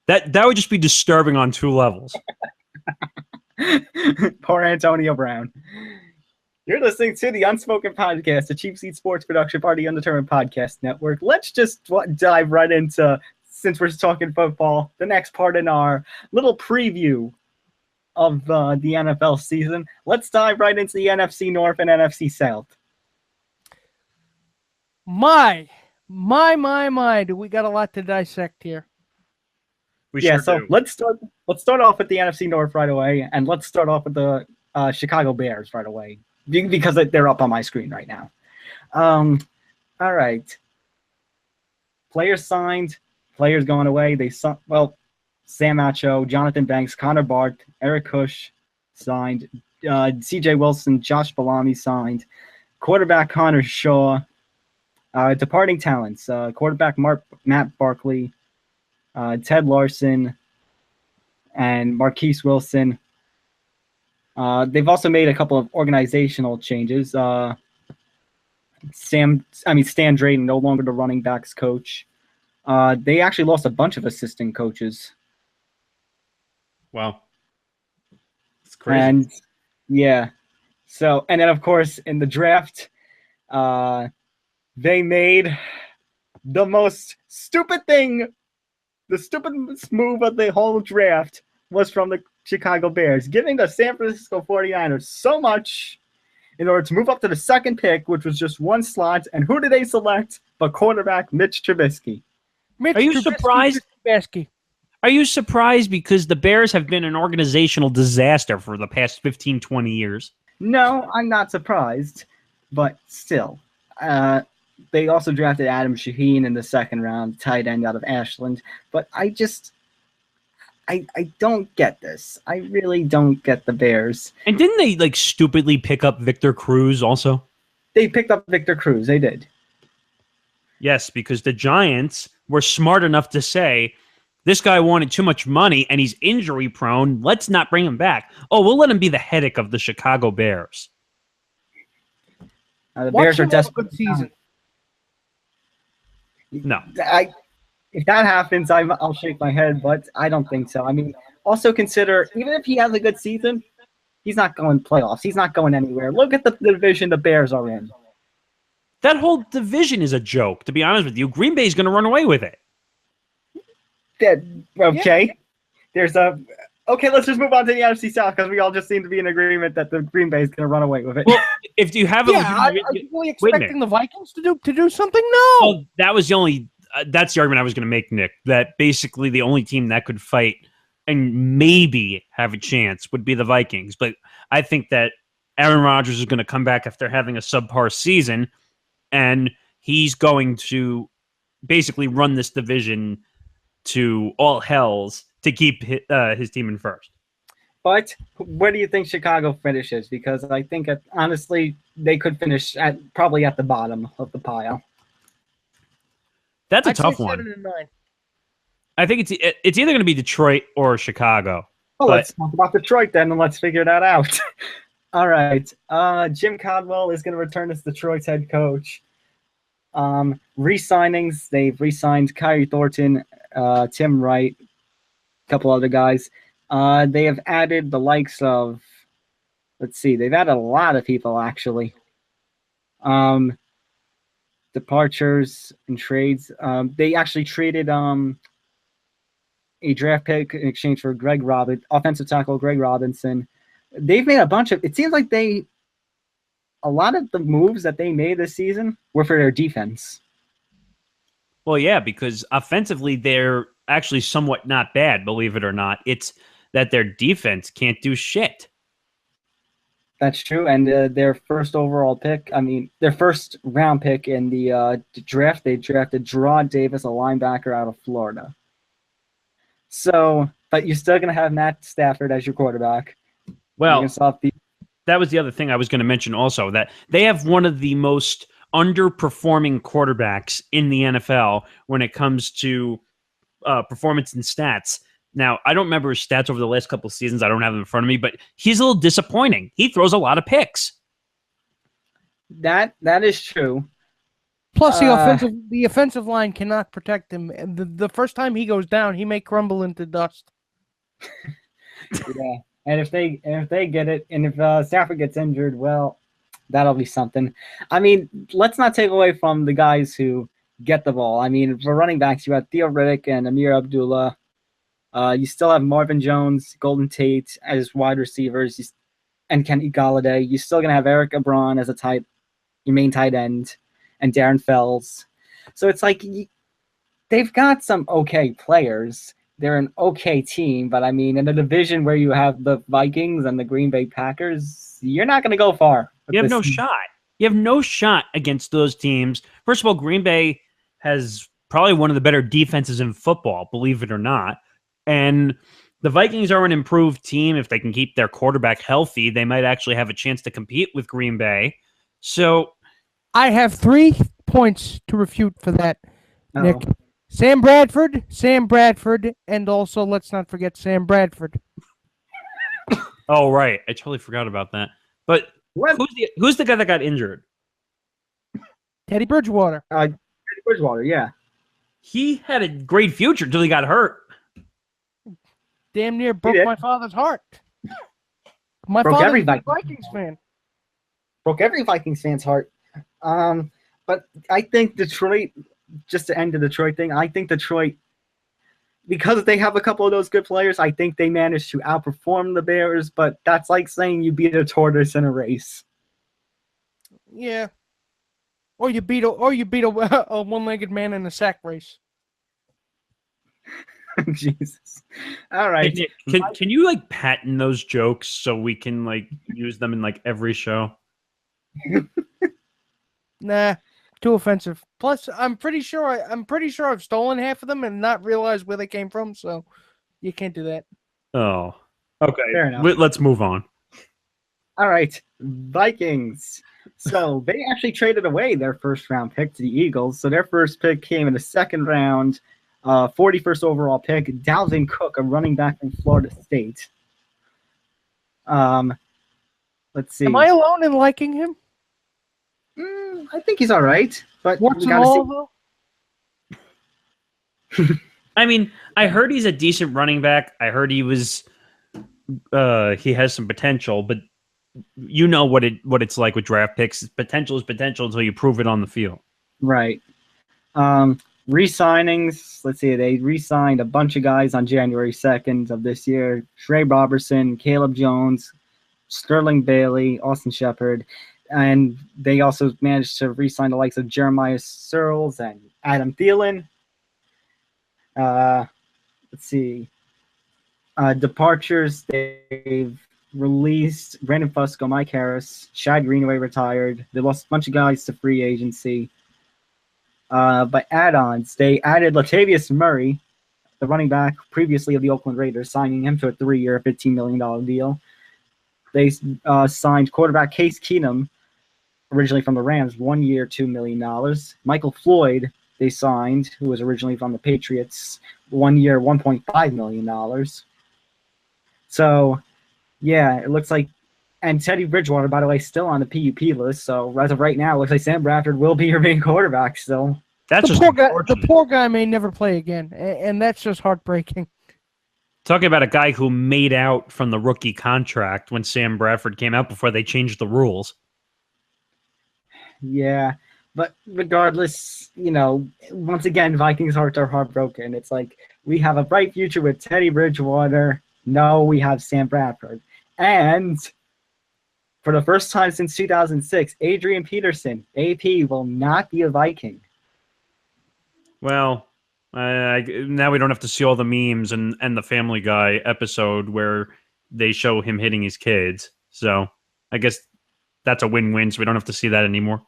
That would just be disturbing on 2 levels. Poor Antonio Brown. You're listening to the Unspoken Podcast, a cheap seat sports production part of the Undetermined Podcast Network. Let's just dive right into, since we're talking football, the next part in our little preview of the NFL season. Let's dive right into the NFC North and NFC South. My, do we got a lot to dissect here. We sure so do. let's start off with the NFC North right away, and let's start off with the Chicago Bears right away because they're up on my screen right now. All right. Players signed, players going away. Sam Acho, Jonathan Banks, Connor Bart, Eric Kush signed, C.J. Wilson, Josh Bellamy signed, quarterback Connor Shaw, departing talents, quarterback Matt Barkley, Ted Larson, and Marquise Wilson. They've also made a couple of organizational changes. Stan Drayton, no longer the running backs coach. They actually lost a bunch of assistant coaches. Wow. It's crazy. And yeah. So, and then of course in the draft, they made the most stupid thing. The stupidest move of the whole draft was from the Chicago Bears, giving the San Francisco 49ers so much in order to move up to the second pick, which was just one slot. And who did they select? But quarterback Mitch Trubisky. Are you surprised? Are you surprised because the Bears have been an organizational disaster for the past 15, 20 years? No, I'm not surprised, but still. They also drafted Adam Shaheen in the second round, tight end out of Ashland. But I don't get this. I really don't get the Bears. And didn't they stupidly pick up Victor Cruz also? They picked up Victor Cruz. They did. Yes, because the Giants were smart enough to say, this guy wanted too much money and he's injury prone. Let's not bring him back. Oh, we'll let him be the headache of the Chicago Bears. The Bears are desperate. Season. No. If that happens, I'll shake my head, but I don't think so. I mean, also consider, even if he has a good season, he's not going playoffs. He's not going anywhere. Look at the division the Bears are in. That whole division is a joke, to be honest with you. Green Bay's going to run away with it. Okay. Yeah. Okay, let's just move on to the NFC South because we all just seem to be in agreement that the Green Bay is going to run away with it. Well, if you have are you really expecting the Vikings to do something? No. Well, that was the only. That's the argument I was going to make, Nick. That basically the only team that could fight and maybe have a chance would be the Vikings. But I think that Aaron Rodgers is going to come back after having a subpar season, and he's going to basically run this division to all hells to keep his team in first. But where do you think Chicago finishes? Because I think, honestly, they could finish probably at the bottom of the pile. That's a tough one. 7-9. I think it's either going to be Detroit or Chicago. Oh, let's talk about Detroit then, and let's figure that out. All right. Jim Caldwell is going to return as Detroit's head coach. Re-signings, they've re-signed Kyrie Thornton, Tim Wright, a couple other guys. They have added the likes of, they've added a lot of people, actually. Departures and trades. They actually traded a draft pick in exchange for offensive tackle Greg Robinson. They've made a bunch of. It seems like a lot of the moves that they made this season were for their defense. Well, yeah, because offensively they're actually somewhat not bad, believe it or not. It's that their defense can't do shit. That's true, and their first overall pick, their first round pick in the draft, they drafted Gerard Davis, a linebacker out of Florida. So, but you're still going to have Matt Stafford as your quarterback. Well, that was the other thing I was going to mention also, that they have one of the most underperforming quarterbacks in the NFL when it comes to performance and stats. Now, I don't remember his stats over the last couple of seasons. I don't have them in front of me, but he's a little disappointing. He throws a lot of picks. That is true. Plus, the offensive line cannot protect him. And the first time he goes down, he may crumble into dust. Yeah, and if they get it, and if Stafford gets injured, well, that'll be something. Let's not take away from the guys who get the ball. For running backs, you have Theo Riddick and Amir Abdullah. You still have Marvin Jones, Golden Tate as wide receivers, and Kenny Galladay. You're still going to have Eric Ebron as your main tight end, and Darren Fells. So it's like they've got some okay players. they're an okay team, but I mean, in a division where you have the Vikings and the Green Bay Packers, you're not going to go far. You have no shot. You have no shot against those teams. First of all, Green Bay has probably one of the better defenses in football, believe it or not. And the Vikings are an improved team. If they can keep their quarterback healthy, they might actually have a chance to compete with Green Bay. So I have 3 points to refute for that, Nick. Uh-oh. Sam Bradford, and also let's not forget Sam Bradford. Oh, right. I totally forgot about that. But who's the guy that got injured? Teddy Bridgewater. Teddy Bridgewater, yeah. He had a great future until he got hurt. Damn near broke my father's heart. My Broke father's every a Vikings fan. Broke every Vikings fan's heart. But I think Detroit, just to end the Detroit thing, I think Detroit, because they have a couple of those good players, I think they managed to outperform the Bears, but that's like saying you beat a tortoise in a race. Yeah. Or you beat a one-legged man in a sack race. Jesus. All right. Hey, Nick, can you like patent those jokes so we can like use them in like every show? Nah, too offensive. Plus, I'm pretty sure I've stolen half of them and not realized where they came from. So you can't do that. Oh, okay. Fair enough. Let's move on. All right, Vikings. So they actually traded away their first round pick to the Eagles. So their first pick came in the second round, 41st overall pick, Dalvin Cook, a running back from Florida State. Let's see. Am I alone in liking him? I think he's all right, but What's we gotta all see. though? I mean, I heard he's a decent running back. I heard he has some potential, but you know what it's like with draft picks. Potential is potential until you prove it on the field. Right. Re-signings. Let's see. They re-signed a bunch of guys on January 2nd of this year. Trey Robertson, Caleb Jones, Sterling Bailey, Austin Shepard. And they also managed to re-sign the likes of Jeremiah Searles and Adam Thielen. Let's see. Departures, they've released Brandon Fusco, Mike Harris, Shad Greenaway retired. They lost a bunch of guys to free agency. But add-ons, they added Latavius Murray, the running back previously of the Oakland Raiders, signing him to a 3-year, $15 million deal. They signed quarterback Case Keenum, originally from the Rams, 1 year, $2 million. Michael Floyd, they signed, who was originally from the Patriots, 1 year, $1.5 million. So, yeah, it looks like, and Teddy Bridgewater, by the way, still on the PUP list. So as of right now, it looks like Sam Bradford will be your main quarterback still. That's the poor guy may never play again, and that's just heartbreaking. Talking about a guy who made out from the rookie contract when Sam Bradford came out before they changed the rules. Yeah, but regardless, once again, Vikings' hearts are heartbroken. It's like, we have a bright future with Teddy Bridgewater. No, we have Sam Bradford. And for the first time since 2006, Adrian Peterson, AP, will not be a Viking. Well, now we don't have to see all the memes and the Family Guy episode where they show him hitting his kids. So I guess that's a win-win, so we don't have to see that anymore.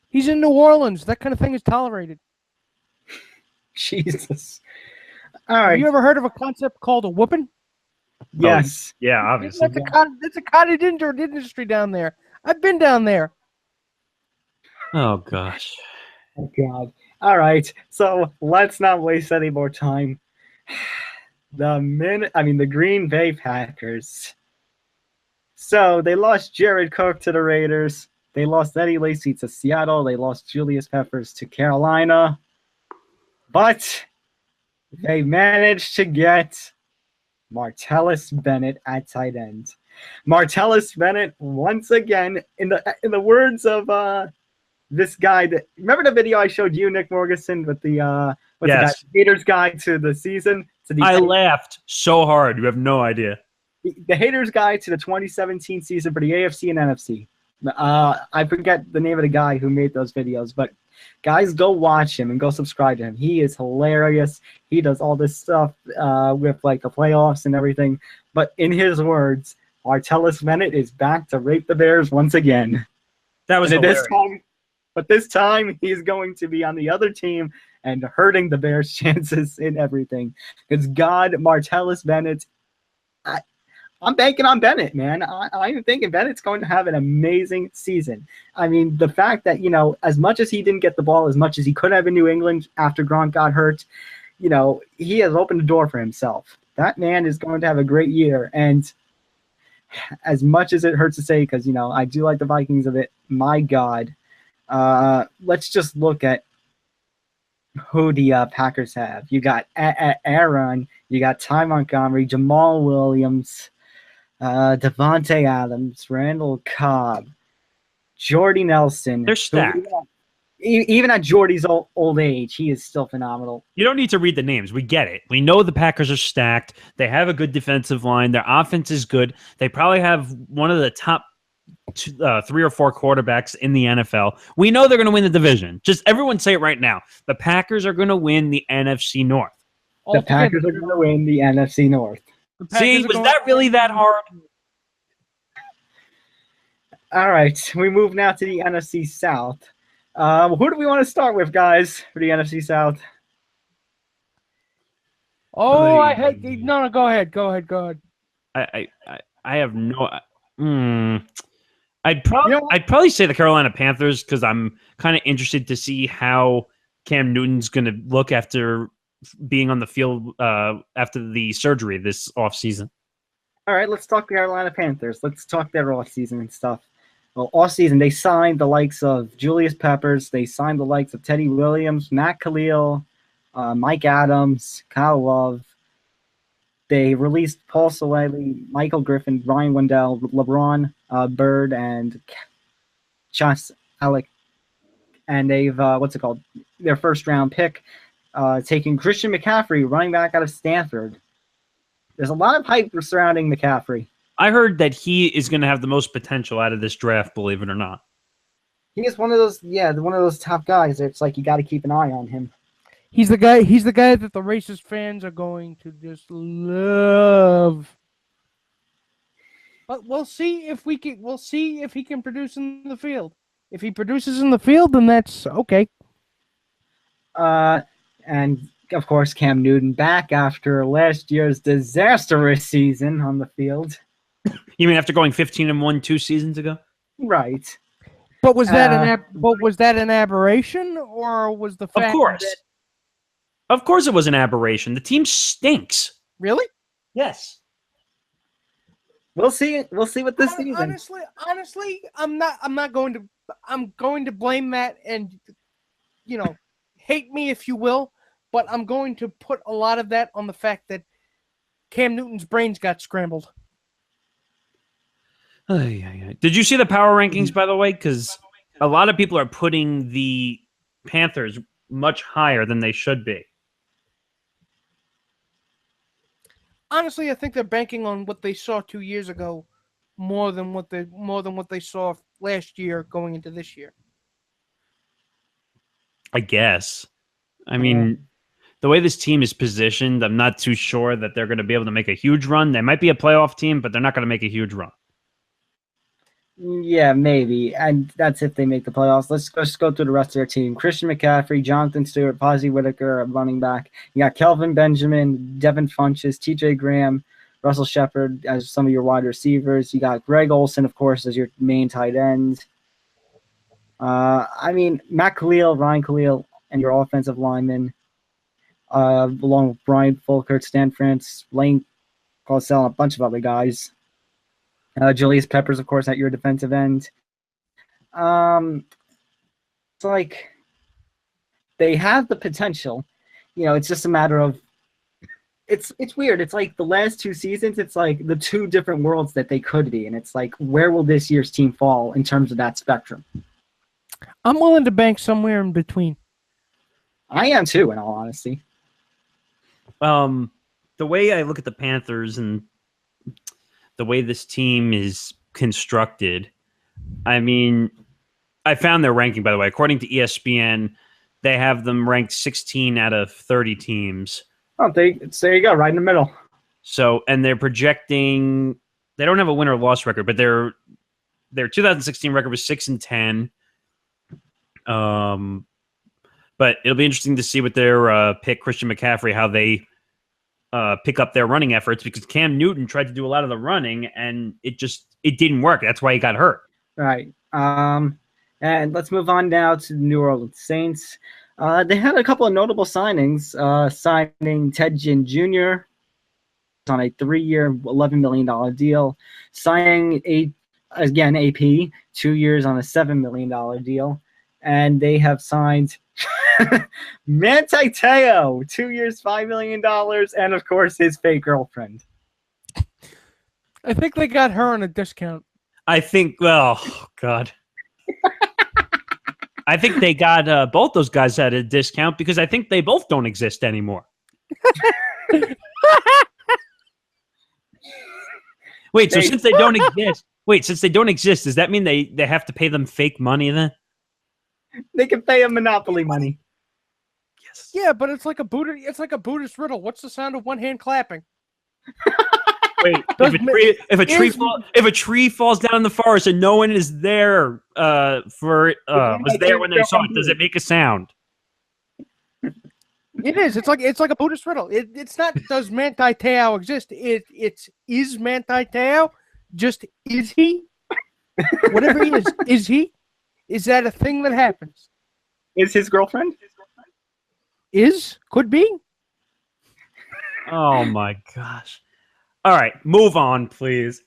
He's in New Orleans. That kind of thing is tolerated. Jesus. All right. Have you ever heard of a concept called a whooping? Yes. Oh, yeah, obviously. That's a cottage industry down there. I've been down there. Oh, gosh. Oh, God. All right. So let's not waste any more time. The Green Bay Packers. So they lost Jared Cook to the Raiders. They lost Eddie Lacy to Seattle. They lost Julius Peppers to Carolina. But they managed to get Martellus Bennett at tight end. Martellus Bennett, once again, in the words of this guy. Remember the video I showed you, Nick Morgeson, with the the Haters Guide to the season? I laughed so hard. You have no idea. The Haters Guide to the 2017 season for the AFC and NFC. I forget the name of the guy who made those videos, but Guys, go watch him and go subscribe to him. He is hilarious. He does all this stuff with like the playoffs and everything. But in his words, Martellus Bennett is back to rape the Bears once again. That was hilarious. This time he's going to be on the other team and hurting the Bears' chances in everything. Because God, Martellus Bennett, I'm banking on Bennett, man. I'm thinking Bennett's going to have an amazing season. I mean, the fact that, as much as he didn't get the ball as much as he could have in New England after Gronk got hurt, he has opened the door for himself. That man is going to have a great year. And as much as it hurts to say, because, I do like the Vikings a bit, my God, let's just look at who the Packers have. You got Aaron, you got Ty Montgomery, Jamal Williams, Devontae Adams, Randall Cobb, Jordy Nelson. They're stacked. Even at Jordy's old age, he is still phenomenal. You don't need to read the names. We get it. We know the Packers are stacked. They have a good defensive line. Their offense is good. They probably have one of the top 3 or 4 quarterbacks in the NFL. We know they're going to win the division. Just everyone say it right now. The Packers are going to win the NFC North. The Packers are going to win the NFC North. See, was that really that hard? All right, we move now to the NFC South. Who do we want to start with, guys, for the NFC South? Oh, no. Go ahead. I have no. I'd probably say the Carolina Panthers because I'm kind of interested to see how Cam Newton's going to look after being on the field after the surgery this offseason. All right, let's talk the Carolina Panthers. Let's talk their offseason and stuff. Well, offseason, they signed the likes of Julius Peppers. They signed the likes of Teddy Williams, Matt Khalil, Mike Adams, Kyle Love. They released Paul Solele, Michael Griffin, Ryan Wendell, LeBron Bird, and Josh Alec. And they've, their first-round pick, taking Christian McCaffrey, running back out of Stanford. There's a lot of hype surrounding McCaffrey. I heard that he is going to have the most potential out of this draft, believe it or not. He is one of those top guys. It's like you got to keep an eye on him. He's the guy that the racist fans are going to just love. But we'll see if he can produce in the field. If he produces in the field, then that's okay. And of course, Cam Newton back after last year's disastrous season on the field. You mean after going 15-1 2 seasons ago? Right. But was that an aberration, or was the fact? Of course, it was an aberration. The team stinks. Really? Yes. We'll see. We'll see what this season. Honestly, I'm going to blame that, and hate me if you will, but I'm going to put a lot of that on the fact that Cam Newton's brains got scrambled. Did you see the power rankings, by the way? Because a lot of people are putting the Panthers much higher than they should be. Honestly, I think they're banking on what they saw 2 years ago more than what they saw last year going into this year. I guess. I mean, the way this team is positioned, I'm not too sure that they're going to be able to make a huge run. They might be a playoff team, but they're not going to make a huge run. Yeah, maybe. And that's if they make the playoffs. Let's go through the rest of their team. Christian McCaffrey, Jonathan Stewart, Posey Whitaker, running back. You got Kelvin Benjamin, Devin Funchess, TJ Graham, Russell Shepard as some of your wide receivers. You got Greg Olsen, of course, as your main tight end. Matt Khalil, Ryan Khalil, and your offensive linemen, along with Brian Fulkert, Stan France, Lane Causell, and a bunch of other guys. Julius Peppers, of course, at your defensive end. It's like they have the potential. It's just a matter of it's weird. It's like the last 2 seasons, it's like the 2 different worlds that they could be. And it's like, where will this year's team fall in terms of that spectrum? I'm willing to bank somewhere in between. I am too, in all honesty. The way I look at the Panthers and the way this team is constructed, I mean, I found their ranking, by the way. According to ESPN, they have them ranked 16 out of 30 teams. Oh, there you go, right in the middle. So, and they're projecting. They don't have a win or loss record, but their 2016 record was 6-10. But it'll be interesting to see with their pick Christian McCaffrey how they pick up their running efforts, because Cam Newton tried to do a lot of the running and it didn't work. That's why he got hurt. Right. And let's move on now to the New Orleans Saints. They had a couple of notable signings, signing Ted Ginn Jr. on a 3-year, $11 million deal, signing AP 2 years on a $7 million deal, and they have signed Manti Te'o, 2 years, $5 million, and of course his fake girlfriend. I think they got her on a discount. I think, oh, God. I think they got both those guys at a discount because I think they both don't exist anymore. Wait, so since they don't exist, does that mean they have to pay them fake money then? They can pay them Monopoly money. Yes. Yeah, but it's like a Buddhist riddle. What's the sound of one hand clapping? Wait, if a tree falls down in the forest and no one is there was there when they saw it, does it make a sound? It is. It's like a Buddhist riddle. It's not does Manti Te'o exist? It's is Manti Te'o just is he? Whatever he is he? Is that a thing that happens? Is his girlfriend? Could be. Oh my gosh. All right, move on, please.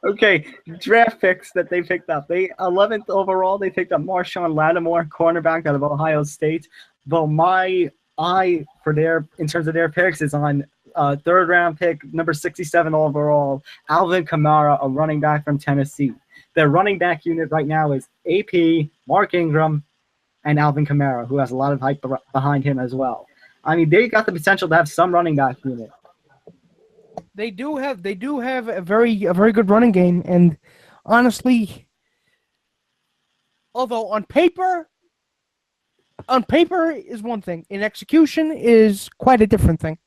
Okay, draft picks that they picked up. 11th overall, they picked up Marshawn Lattimore, cornerback out of Ohio State. Though my eye in terms of their picks is on third round pick, number 67 overall, Alvin Kamara, a running back from Tennessee. Their running back unit right now is AP, Mark Ingram, and Alvin Kamara, who has a lot of hype behind him as well. I mean, they got the potential to have some running back unit. They do have a very good running game, and honestly, although on paper is one thing, in execution is quite a different thing.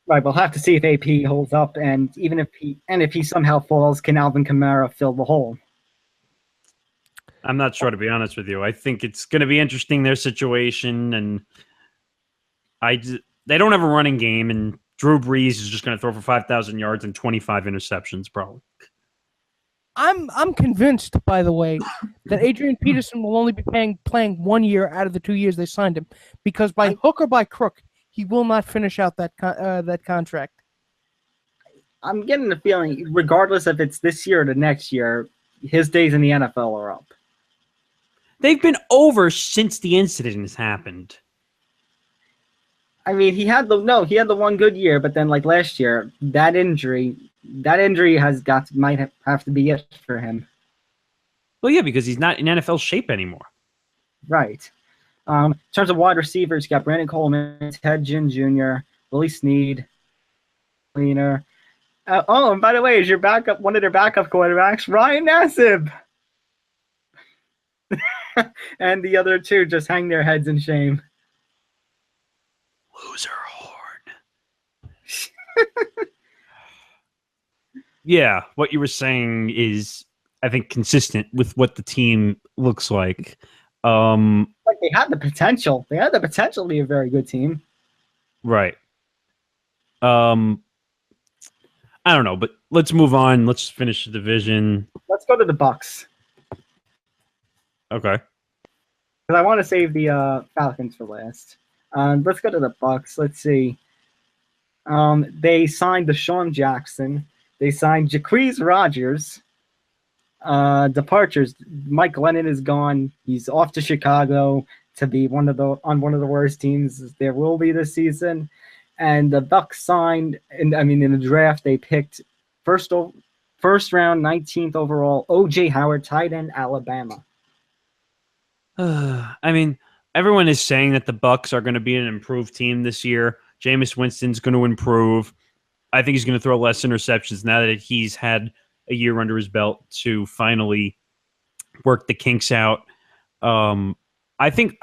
Right, we'll have to see if AP holds up, and even if he somehow falls, can Alvin Kamara fill the hole? I'm not sure, to be honest with you. I think it's going to be interesting, their situation, and they don't have a running game, and Drew Brees is just going to throw for 5,000 yards and 25 interceptions, probably. I'm convinced, by the way, that Adrian Peterson will only be playing 1 year out of the 2 years they signed him, because by hook or by crook, he will not finish out that contract. I'm getting the feeling, regardless if it's this year or the next year, his days in the NFL are up. They've been over since the incident has happened. I mean, he had the one good year, but then like last year, that injury might have to be it for him. Well, yeah, because he's not in NFL shape anymore. Right. In terms of wide receivers, you got Brandon Coleman, Ted Ginn Jr., Willie Snead, Cleaner. And by the way, is one of their backup quarterbacks, Ryan Nassib. And the other two just hang their heads in shame. Loser horn. Yeah, what you were saying is, I think, consistent with what the team looks like. Like they had the potential. They had the potential to be a very good team. Right. I don't know, but let's move on. Let's finish the division. Let's go to the Bucks. Okay. Because I want to save the Falcons for last. Let's go to the Bucks. Let's see. They signed Deshaun Jackson. They signed Jacquizz Rodgers. Departures. Mike Glennon is gone. He's off to Chicago to be one of the worst teams there will be this season. And the Bucks signed. In the draft, they picked first round, 19th overall, O.J. Howard, tight end, Alabama. Everyone is saying that the Bucks are going to be an improved team this year. Jameis Winston's going to improve. I think he's going to throw less interceptions now that he's had a year under his belt to finally work the kinks out. I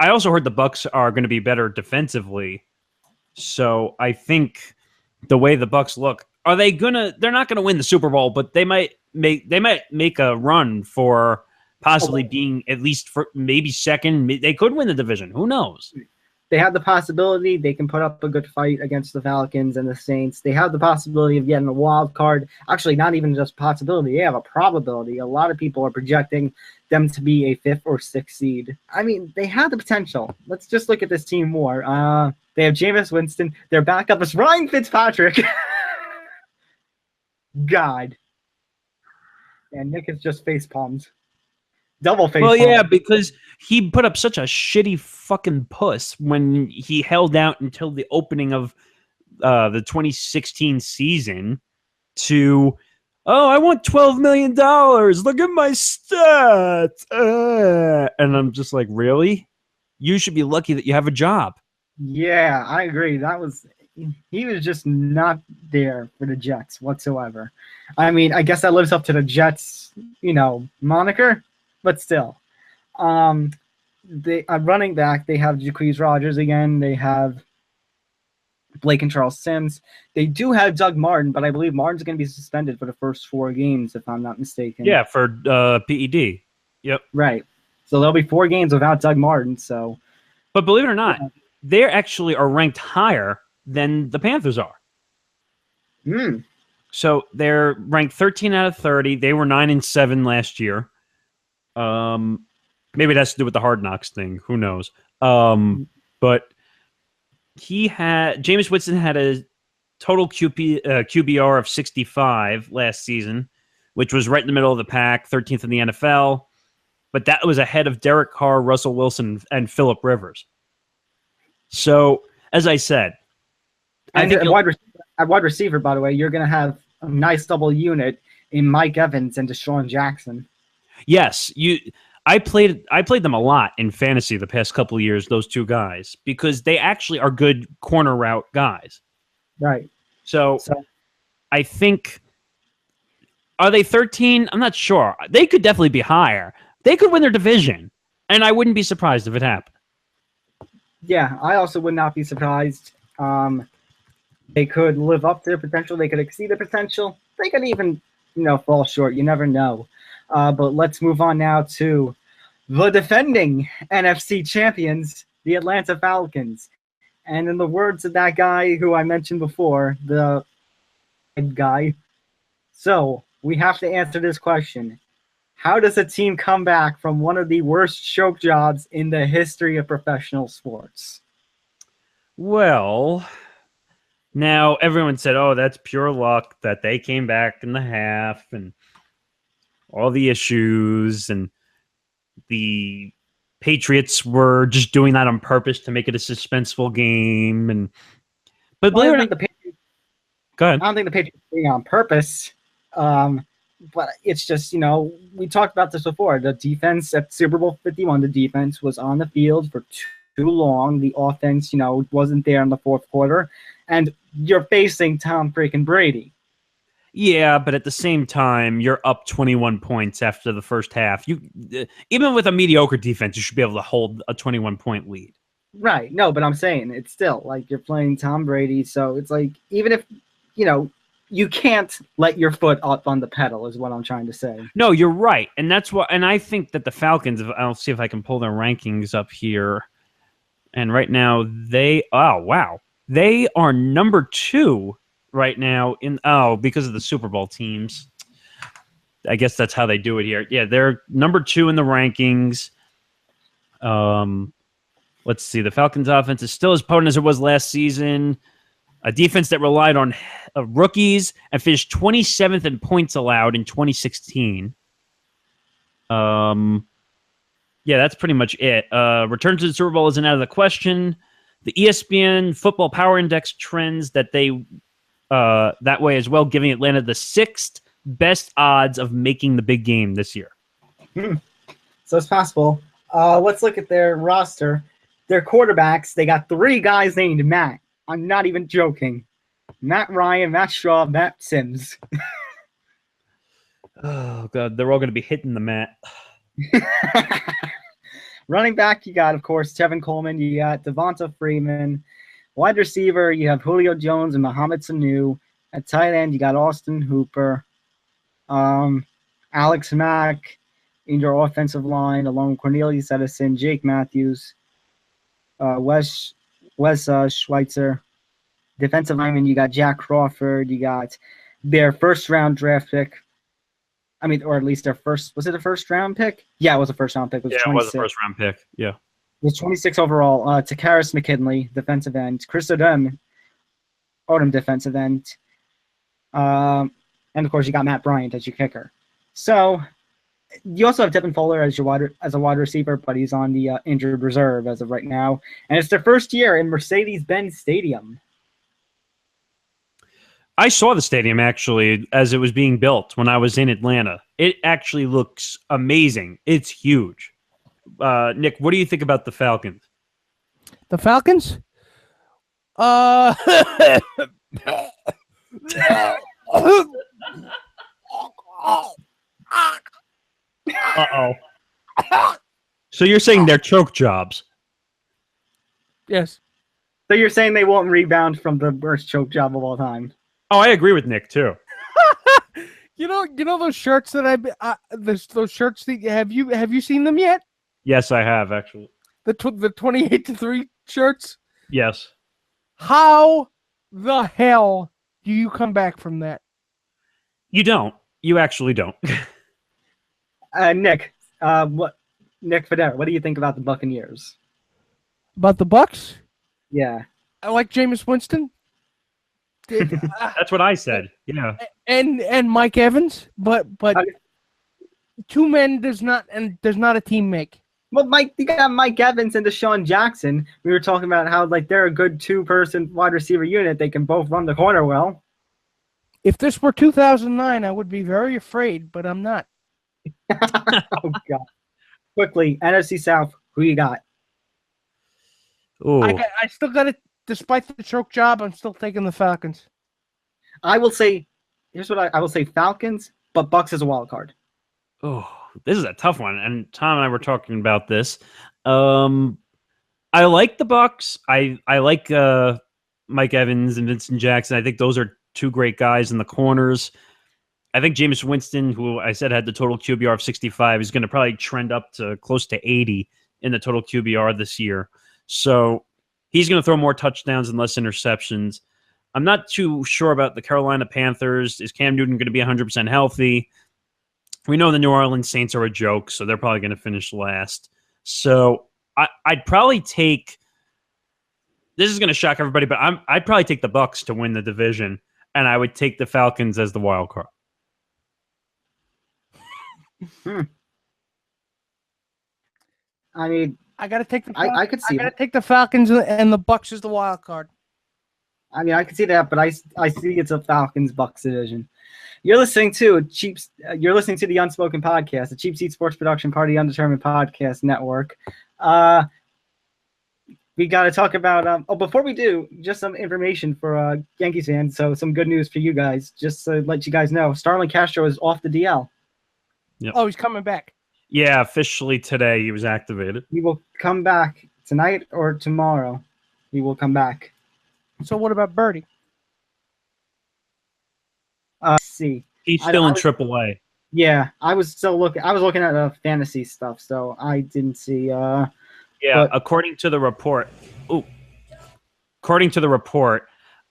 also heard the Bucks are going to be better defensively. So I think the way the Bucks look, they're not gonna win the Super Bowl, but they might make a run for possibly being at least for maybe second. They could win the division. Who knows? They have the possibility. They can put up a good fight against the Falcons and the Saints. They have the possibility of getting a wild card. Actually, not even just possibility. They have a probability. A lot of people are projecting them to be a 5th or 6th seed. I mean, they have the potential. Let's just look at this team more. They have Jameis Winston. Their backup is Ryan Fitzpatrick. God. And Nick is just face palmed. Double face. Well, yeah, because he put up such a shitty fucking puss when he held out until the opening of the 2016 season to, I want $12 million. Look at my stats. And I'm just like, really? You should be lucky that you have a job. Yeah, I agree. He was just not there for the Jets whatsoever. I mean, I guess that lives up to the Jets, moniker. But still, they running back. They have Jacquizz Rodgers again. They have Blake and Charles Sims. They do have Doug Martin, but I believe Martin's going to be suspended for the first 4 games, if I'm not mistaken. Yeah, for PED. Yep. Right. So there'll be 4 games without Doug Martin. So, but believe it or not, they actually are ranked higher than the Panthers are. So they're ranked 13 out of 30. They were 9-7 last year. Maybe it has to do with the Hard Knocks thing. Who knows? But Jameis Winston had a total QBR of 65 last season, which was right in the middle of the pack, 13th in the NFL. But that was ahead of Derek Carr, Russell Wilson, and Phillip Rivers. So, as I said, at wide receiver, by the way, you're going to have a nice double unit in Mike Evans and Deshaun Jackson. Yes, I played them a lot in fantasy the past couple of years, those 2 guys, because they actually are good corner route guys. Right. So I think, are they 13? I'm not sure. They could definitely be higher. They could win their division, and I wouldn't be surprised if it happened. Yeah, I also would not be surprised. They could live up to their potential. They could exceed their potential. They could even, fall short. You never know. But let's move on now to the defending NFC champions, the Atlanta Falcons. And in the words of that guy who I mentioned before, the guy, so we have to answer this question. How does a team come back from one of the worst choke jobs in the history of professional sports? Well, now everyone said, that's pure luck that they came back in the half and all the issues, and the Patriots were just doing that on purpose to make it a suspenseful game. But believe it or not, go ahead. I don't think the Patriots were doing it on purpose. But it's just, we talked about this before. The defense at Super Bowl 51, the defense was on the field for too long. The offense, wasn't there in the 4th quarter. And you're facing Tom freaking Brady. Yeah, but at the same time, you're up 21 points after the first half. Even with a mediocre defense, you should be able to hold a 21-point lead. Right. No, but I'm saying it's still like you're playing Tom Brady. So it's like, even if, you can't let your foot up on the pedal is what I'm trying to say. No, you're right. And that's what, and I think that the Falcons, I'll see if I can pull their rankings up here. And right now they are number 2 right now because of the Super Bowl teams. I guess that's how they do it here. Yeah, they're number 2 in the rankings. Let's see. The Falcons offense is still as potent as it was last season. A defense that relied on rookies and finished 27th in points allowed in 2016. Yeah, that's pretty much it. Return to the Super Bowl isn't out of the question. The ESPN Football Power Index trends that they that way as well, giving Atlanta the 6th best odds of making the big game this year. So it's possible. Let's look at their roster. Their quarterbacks, they got 3 guys named Matt. I'm not even joking. Matt Ryen, Matt Shaw, Matt Sims. Oh, God. They're all going to be hitting the mat. Running back, you got, of course, Tevin Coleman. You got Devonta Freeman. Wide receiver, you have Julio Jones and Mohamed Sanu. At tight end, you got Austin Hooper, Alex Mack in your offensive line, along with Cornelius Edison, Jake Matthews, Wes Schweitzer. Defensive lineman, you got Jack Crawford. You got their first-round draft pick. I mean, or at least their first – was it a first-round pick? Yeah, it was a first-round pick. It was a first-round pick, yeah. It was 26 overall. Takaris McKinley, defensive end. Chris Odom, defensive end. And, of course, you got Matt Bryant as your kicker. So you also have Devin Fuller as a wide receiver, but he's on the injured reserve as of right now. And it's their first year in Mercedes-Benz Stadium. I saw the stadium, actually, as it was being built when I was in Atlanta. It actually looks amazing. It's huge. Nick, what do you think about the Falcons? The Falcons? Uh-oh. So you're saying they're choke jobs? Yes. So you're saying they won't rebound from the worst choke job of all time? Oh, I agree with Nick, too. You know those shirts that those shirts that have you seen them yet? Yes, I have, actually. The 28-3 shirts? Yes. How the hell do you come back from that? You don't. You actually don't. Nick Federa, what do you think about the Buccaneers? About the Bucks? Yeah. I like Jameis Winston. That's what I said. Yeah. And Mike Evans, but two men does not a team make. Well, you got Mike Evans and Deshaun Jackson. We were talking about how they're a good two-person wide receiver unit. They can both run the corner well. If this were 2009, I would be very afraid, but I'm not. Oh God! Quickly, NFC South. Who you got? Ooh. I still got it. Despite the choke job, I'm still taking the Falcons. I will say, here's what I will say: Falcons, but Bucks is a wild card. Oh, this is a tough one. And Tom and I were talking about this. I like the Bucks. I like Mike Evans and Vincent Jackson. I think those are two great guys in the corners. I think Jameis Winston, who I said had the total QBR of 65, is going to probably trend up to close to 80 in the total QBR this year. So he's going to throw more touchdowns and less interceptions. I'm not too sure about the Carolina Panthers. Is Cam Newton going to be 100% healthy? We know the New Orleans Saints are a joke, so they're probably going to finish last. So I'd probably take – this is going to shock everybody, but I'd probably take the Bucs to win the division, and I would take the Falcons as the wild card. I mean, I gotta take the. I could see. I gotta take the Falcons and the Bucks as the wild card. I mean, I can see that, but I see it's a Falcons-Bucks division. You're listening to the Unspoken Podcast, the Cheap Seat Sports Production Party Undetermined Podcast Network. We got to talk about. Before we do, just some information for Yankees fans. So some good news for you guys. Just to let you guys know, Starlin Castro is off the DL. Yep. Oh, he's coming back. Yeah, officially today he was activated. He will come back tonight or tomorrow. He will come back. So what about Birdie? See. He's still in AAA. Yeah, I was looking at fantasy stuff, so I didn't see. Yeah, but, according to the report.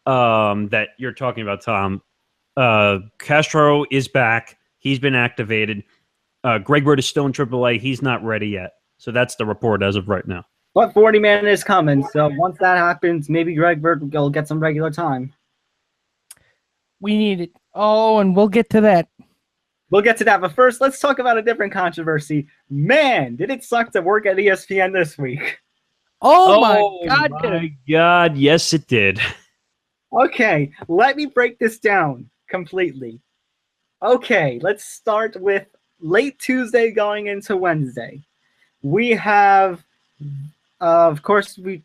That you're talking about, Tom, Castro is back. He's been activated. Greg Bird is still in AAA. He's not ready yet. So that's the report as of right now. But 40-man is coming. So once that happens, maybe Greg Bird will get some regular time. We need it. Oh, and we'll get to that. We'll get to that. But first, let's talk about a different controversy. Man, did it suck to work at ESPN this week? Oh my God. My God. Yes, it did. Okay, let me break this down completely. Okay, let's start with late Tuesday going into Wednesday. We have, of course, we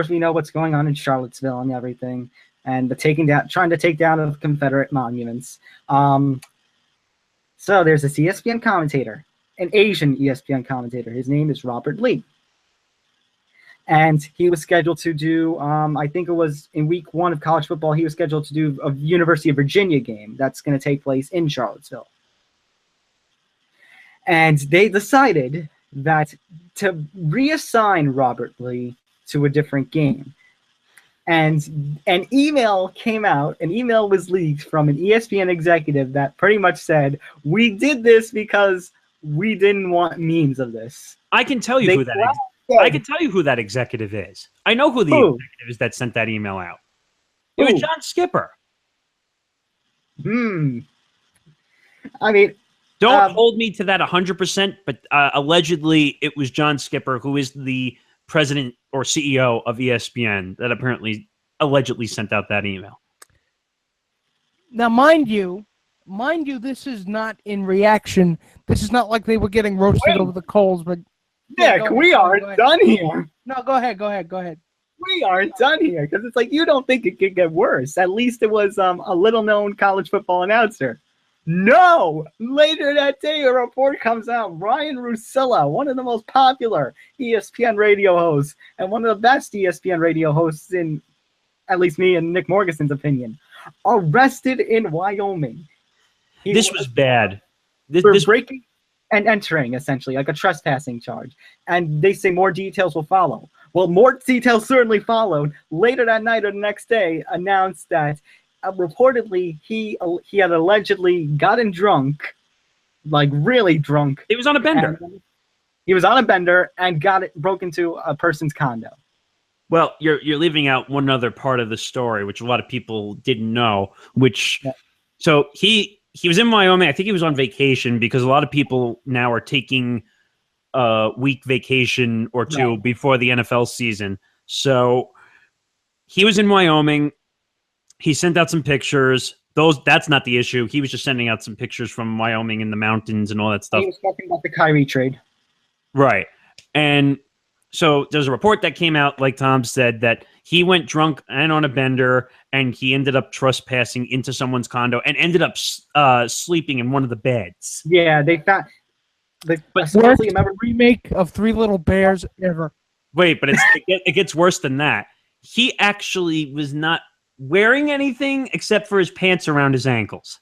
know what's going on in Charlottesville and everything, and trying to take down the Confederate monuments. So there's a ESPN commentator. an Asian ESPN commentator. His name is Robert Lee. And he was scheduled to do, I think it was in week 1 of college football, he was scheduled to do a University of Virginia game that's going to take place in Charlottesville. And they decided that to reassign Robert Lee to a different game. And an email came out, an email was leaked from an ESPN executive that pretty much said, we did this because we didn't want memes of this. I can tell you who that is. I can tell you who that executive is. I know who the executive is that sent that email out. It was John Skipper. I mean, don't hold me to that 100%, but allegedly it was John Skipper, who is the president or CEO of ESPN, that allegedly sent out that email. Now, mind you, this is not in reaction. This is not like they were getting roasted over the coals, but Nick, we aren't done here. No, go ahead. We aren't done here because it's like you don't think it could get worse. At least it was a little-known college football announcer. No! Later that day, a report comes out. Ryen Russillo, one of the most popular ESPN radio hosts and one of the best ESPN radio hosts in, at least me and Nick Morgan's opinion, arrested in Wyoming. This was bad. This breaking and entering, essentially, like a trespassing charge. And they say more details will follow. Well, more details certainly followed. Later that night or the next day, announced that reportedly he had allegedly gotten drunk, like really drunk. He was on a bender. He was on a bender and broke into a person's condo. Well, you're leaving out one other part of the story, which a lot of people didn't know. So he was in Wyoming. I think he was on vacation because a lot of people now are taking a week vacation or two before the NFL season. So he was in Wyoming. He sent out some pictures. That's not the issue. He was just sending out some pictures from Wyoming in the mountains and all that stuff. He was talking about the Kyrie trade. Right. And so there's a report that came out, like Tom said, that he went drunk and on a bender, and he ended up trespassing into someone's condo and ended up sleeping in one of the beds. Yeah, they found the worst remake of Three Little Bears ever. Wait, but it gets worse than that. He actually was not wearing anything except for his pants around his ankles.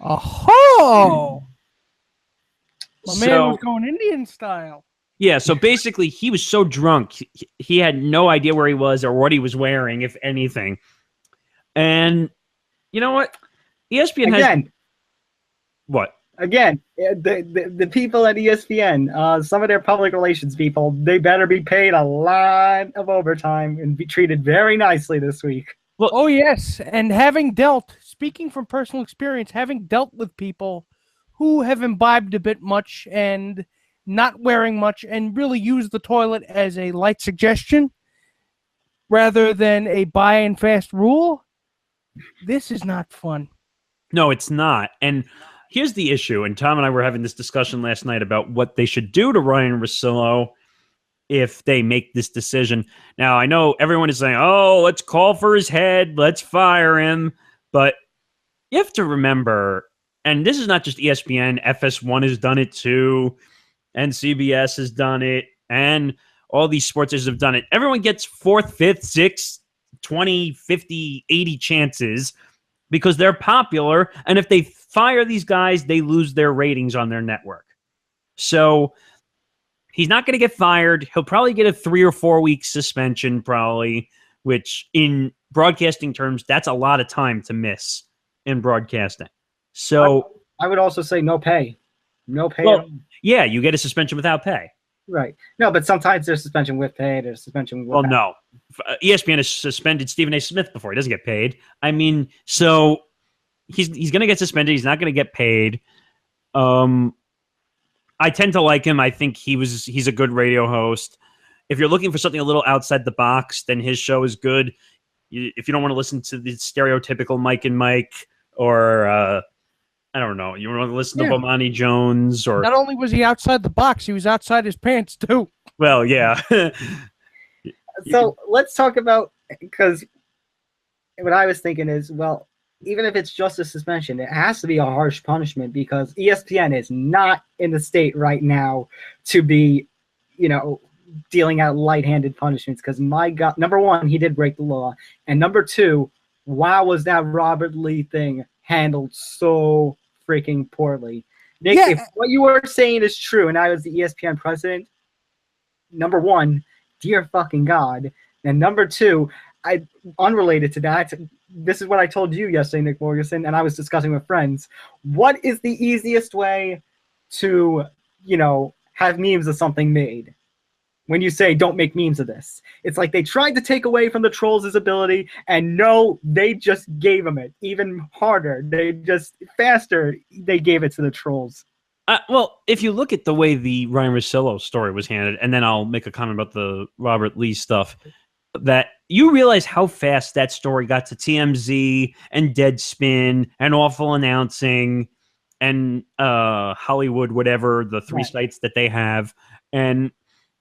Oh, my man was going Indian style. Yeah, so basically he was so drunk, he had no idea where he was or what he was wearing, if anything. And you know what? ESPN has... What? Again, the people at ESPN, some of their public relations people, they better be paid a lot of overtime and be treated very nicely this week. Well, oh, yes. And speaking from personal experience, having dealt with people who have imbibed a bit much and not wearing much and really use the toilet as a light suggestion rather than a buy and fast rule, this is not fun. No, it's not. And here's the issue, and Tom and I were having this discussion last night about what they should do to Ryen Russillo if they make this decision. Now, I know everyone is saying, oh, let's call for his head, let's fire him, but you have to remember, and this is not just ESPN, FS1 has done it too, and CBS has done it, and all these sports have done it. Everyone gets 4th, 5th, 6th, 20, 50, 80 chances because they're popular, and if they fire these guys, they lose their ratings on their network. So he's not going to get fired. He'll probably get a 3 or 4 week suspension, probably, which in broadcasting terms, that's a lot of time to miss in broadcasting. So I would also say no pay. No pay. Well, yeah, you get a suspension without pay. Right. No, but sometimes there's suspension with pay. There's suspension without pay. No. ESPN has suspended Stephen A. Smith before. He doesn't get paid. I mean, so he's going to get suspended. He's not going to get paid. I tend to like him. I think he's a good radio host. If you're looking for something a little outside the box, then his show is good. If you don't want to listen to the stereotypical Mike and Mike or I don't know. You want to listen to Bomani Jones or... Not only was he outside the box, he was outside his pants too. Well, yeah. So let's talk about, because what I was thinking is, well, even if it's just a suspension, it has to be a harsh punishment because ESPN is not in the state right now to be, dealing out light-handed punishments. Because my God, number one, he did break the law, and number two, wow, was that Robert Lee thing handled so freaking poorly. Nick, if what you were saying is true, and I was the ESPN president, number one, dear fucking God, and number two, unrelated to that, this is what I told you yesterday, Nick Morganson, and I was discussing with friends. What is the easiest way to, have memes of something made? When you say, don't make memes of this. It's like they tried to take away from the trolls' ability, and no, they just gave them it even harder. They just, faster, they gave it to the trolls. Well, if you look at the way the Ryen Russillo story was handled, and then I'll make a comment about the Robert Lee stuff, that you realize how fast that story got to TMZ and Deadspin and Awful Announcing and Hollywood, whatever, the three sites that they have. And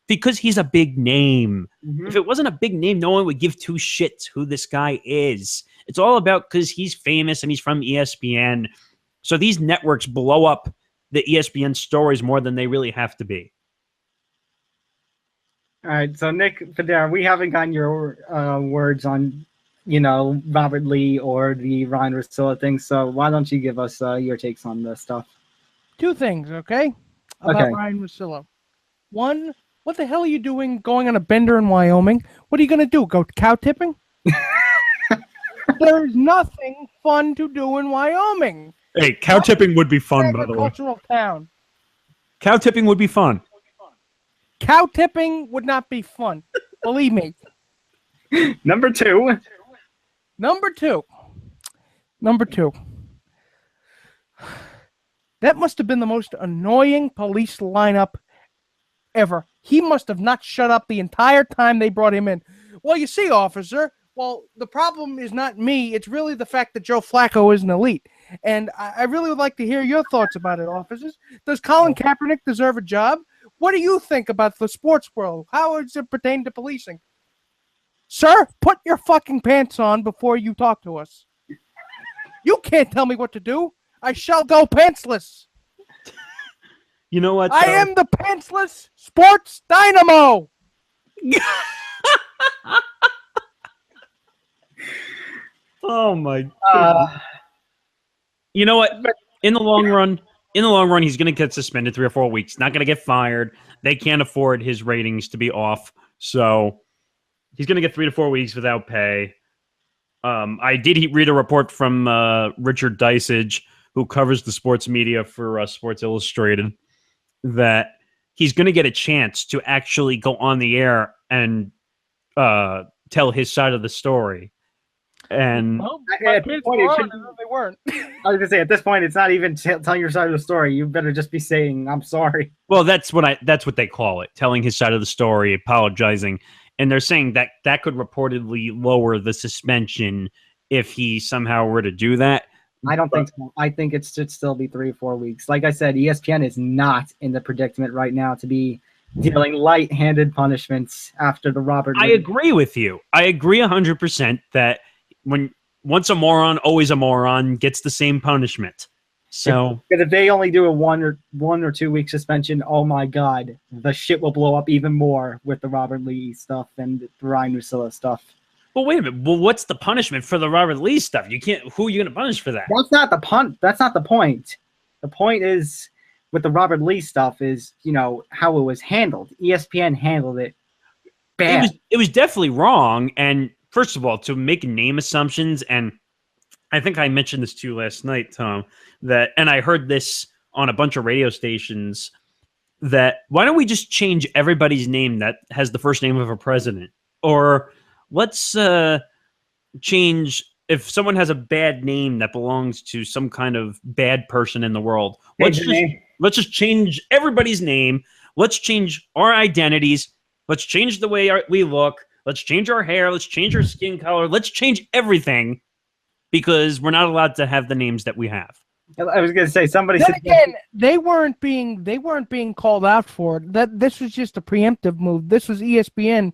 because he's a big name. Mm-hmm. If it wasn't a big name, no one would give two shits who this guy is. It's all about because he's famous and he's from ESPN. So these networks blow up the ESPN stories more than they really have to be. All right, so Nick Federa, we haven't gotten your words on, Robert Lee or the Ryen Russillo thing. So why don't you give us your takes on this stuff? Two things, okay? About Ryen Russillo. One, what the hell are you doing going on a bender in Wyoming? What are you going to do? Go cow tipping? There's nothing fun to do in Wyoming. Hey, cow tipping would be fun, by the way. Agricultural town. Cow tipping would be fun. Cow tipping would not be fun. Believe me. Number two. That must have been the most annoying police lineup ever. He must have not shut up the entire time they brought him in. Well, you see, officer, the problem is not me. It's really the fact that Joe Flacco is an elite. And I really would like to hear your thoughts about it, officers. Does Colin Kaepernick deserve a job? What do you think about the sports world? How does it pertain to policing? Sir, put your fucking pants on before you talk to us. You can't tell me what to do. I shall go pantsless. You know what? I am the pantsless sports dynamo. Oh my God. You know what? In the long run, he's going to get suspended 3 or 4 weeks. Not going to get fired. They can't afford his ratings to be off. So he's going to get 3 to 4 weeks without pay. I did read a report from Richard Dysage, who covers the sports media for Sports Illustrated, that he's going to get a chance to actually go on the air and tell his side of the story. And at this point, they weren't. I was gonna say, at this point, it's not even telling your side of the story. You better just be saying, "I'm sorry." Well, that's what they call it, telling his side of the story, apologizing. And they're saying that could reportedly lower the suspension if he somehow were to do that. I don't think so. I think it should still be 3 or 4 weeks. Like I said, ESPN is not in the predicament right now to be dealing light-handed punishments after the Robert Lee. I agree with you. I agree 100% that once a moron, always a moron gets the same punishment. So, if they only do a 1 or 2 week suspension, oh my God, the shit will blow up even more with the Robert Lee stuff and the Ryen Russillo stuff. Well, wait a minute. Well, what's the punishment for the Robert Lee stuff? Who are you going to punish for that? That's not the point. The point is with the Robert Lee stuff is, how it was handled. ESPN handled it bad. It was definitely wrong. And first of all, to make name assumptions, and I think I mentioned this to you last night, Tom, and I heard this on a bunch of radio stations, that why don't we just change everybody's name that has the first name of a president? Or let's change, if someone has a bad name that belongs to some kind of bad person in the world, let's just change everybody's name. Let's change our identities. Let's change the way we look. Let's change our hair. Let's change our skin color. Let's change everything because we're not allowed to have the names that we have. I was going to say, somebody said again, they weren't being called out for it. This was just a preemptive move. This was ESPN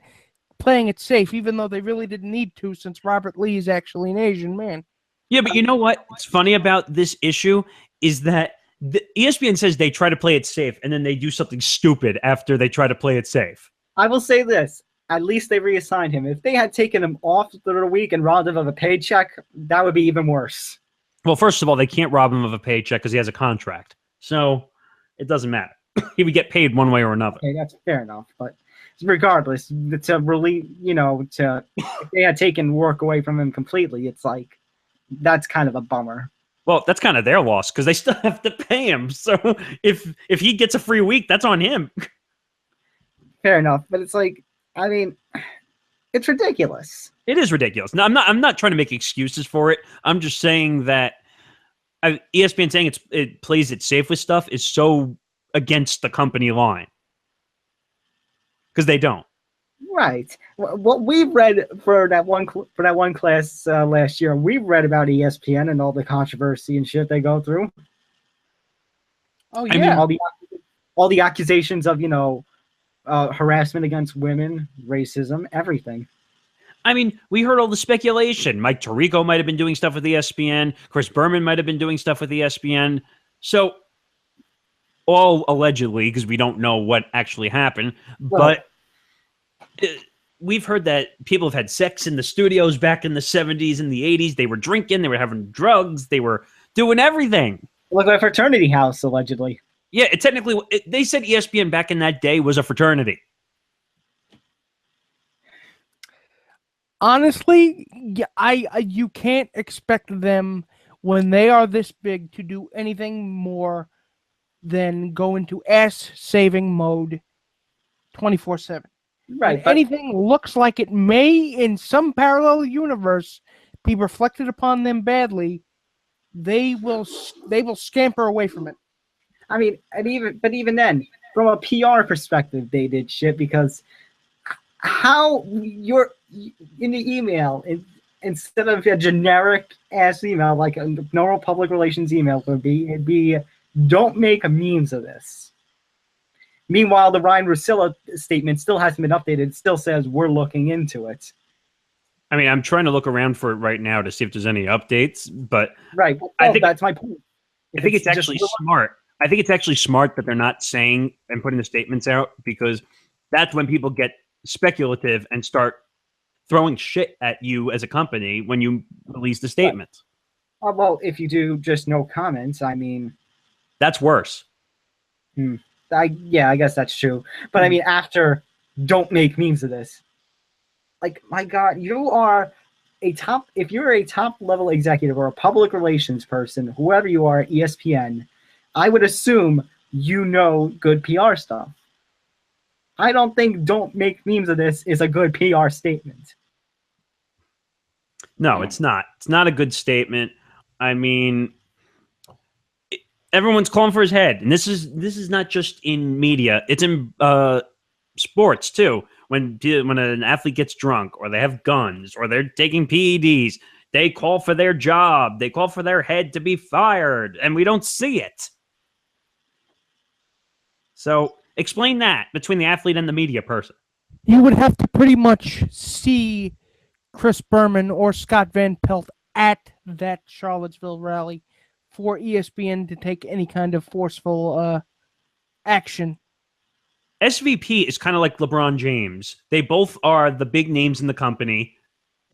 playing it safe, even though they really didn't need to, since Robert Lee is actually an Asian man. Yeah, but you know what? What's funny about this issue is that the ESPN says they try to play it safe, and then they do something stupid after they try to play it safe. I will say this. At least they reassigned him. If they had taken him off the week and robbed him of a paycheck, that would be even worse. Well, first of all, they can't rob him of a paycheck because he has a contract. So it doesn't matter. He would get paid one way or another. Okay, that's fair enough. But regardless, to really, if they had taken work away from him completely, it's like, that's kind of a bummer. Well, that's kind of their loss because they still have to pay him. So if he gets a free week, that's on him. Fair enough, but it's like, I mean, it's ridiculous. It is ridiculous. No, I'm not trying to make excuses for it. I'm just saying that ESPN saying it plays it safe with stuff is so against the company line because they don't. Right. What we read for that one class last year, we read about ESPN and all the controversy and shit they go through. Oh yeah, I mean, all the accusations of harassment against women, racism, everything. I mean, we heard all the speculation. Mike Tirico might have been doing stuff with ESPN. Chris Berman might have been doing stuff with ESPN. So, all allegedly, because we don't know what actually happened. But we've heard that people have had sex in the studios back in the 70s and the 80s. They were drinking. They were having drugs. They were doing everything. Like a fraternity house, allegedly. Yeah, they said ESPN back in that day was a fraternity. Honestly, you can't expect them when they are this big to do anything more than go into ass-saving mode 24/7. Right. If anything looks like it may, in some parallel universe, be reflected upon them badly, they will scamper away from it. I mean, even then, from a PR perspective, they did shit because how you're in the email instead of a generic ass email like a normal public relations email would be, it'd be don't make memes of this. Meanwhile, the Ryen Russillo statement still hasn't been updated. It still says we're looking into it. I mean, I'm trying to look around for it right now to see if there's any updates, but right. Well, I think that's my point. I think it's actually smart. I think it's actually smart that they're not saying and putting the statements out because that's when people get speculative and start throwing shit at you as a company when you release the statements. Well, if you do just no comments, I mean, that's worse. I guess that's true. But I mean, after don't make memes of this. Like, my God, if you're a top level executive or a public relations person, whoever you are at ESPN, I would assume you know good PR stuff. I don't think don't make memes of this is a good PR statement. No, it's not. It's not a good statement. I mean, everyone's calling for his head. And this is not just in media. It's in sports, too. When an athlete gets drunk or they have guns or they're taking PEDs, they call for their job. They call for their head to be fired, and we don't see it. So explain that between the athlete and the media person. You would have to pretty much see Chris Berman or Scott Van Pelt at that Charlottesville rally for ESPN to take any kind of forceful action. SVP is kind of like LeBron James. They both are the big names in the company,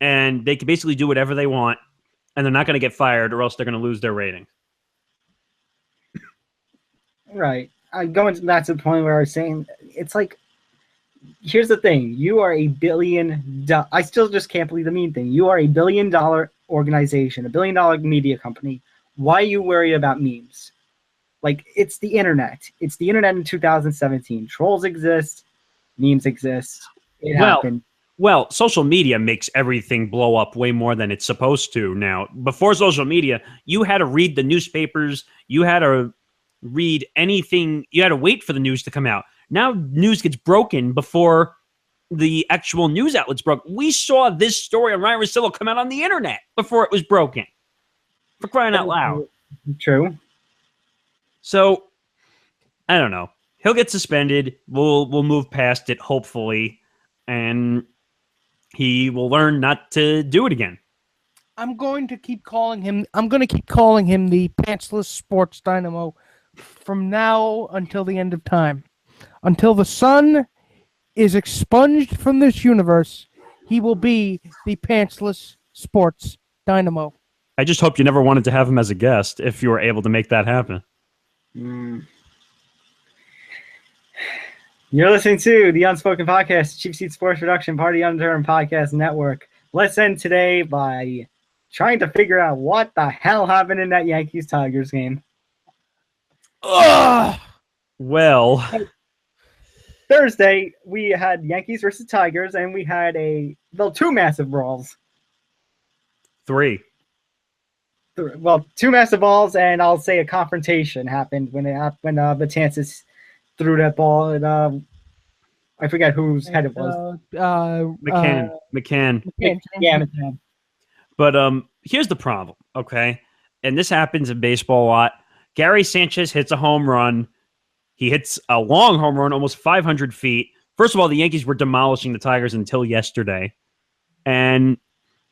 and they can basically do whatever they want, and they're not going to get fired or else they're going to lose their ratings. Right. Going back to the point where I was saying, it's like, here's the thing. You are $1 billion. I still just can't believe the mean thing. You are $1 billion organization, $1 billion media company. Why are you worried about memes? Like, it's the internet. It's the internet in 2017. Trolls exist. Memes exist. It happened. Well, social media makes everything blow up way more than it's supposed to now. Before social media, you had to read the newspapers. You had to read anything. You had to wait for the news to come out. Now news gets broken before the actual news outlets broke. We saw this story on Ryen Russillo come out on the internet before it was broken. For crying out loud. True. So, I don't know. He'll get suspended. We'll move past it, hopefully, and he will learn not to do it again. I'm going to keep calling him the pantsless sports dynamo from now until the end of time. Until the sun is expunged from this universe, he will be the pantsless sports dynamo. I just hope you never wanted to have him as a guest if you were able to make that happen. You're listening to the Unspoken Podcast, Cheap Seat Sports Production, Party Under and Podcast Network. Let's end today by trying to figure out what the hell happened in that Yankees-Tigers game. Ugh. Well, Thursday, we had Yankees versus Tigers, and we had two massive brawls. 3. Well, 2 massive balls, and I'll say a confrontation happened when Betances threw that ball, and I forget whose head it was. McCann. Yeah, McCann. But here's the problem, okay? And this happens in baseball a lot. Gary Sanchez hits a home run. He hits a long home run, almost 500 feet. First of all, the Yankees were demolishing the Tigers until yesterday. And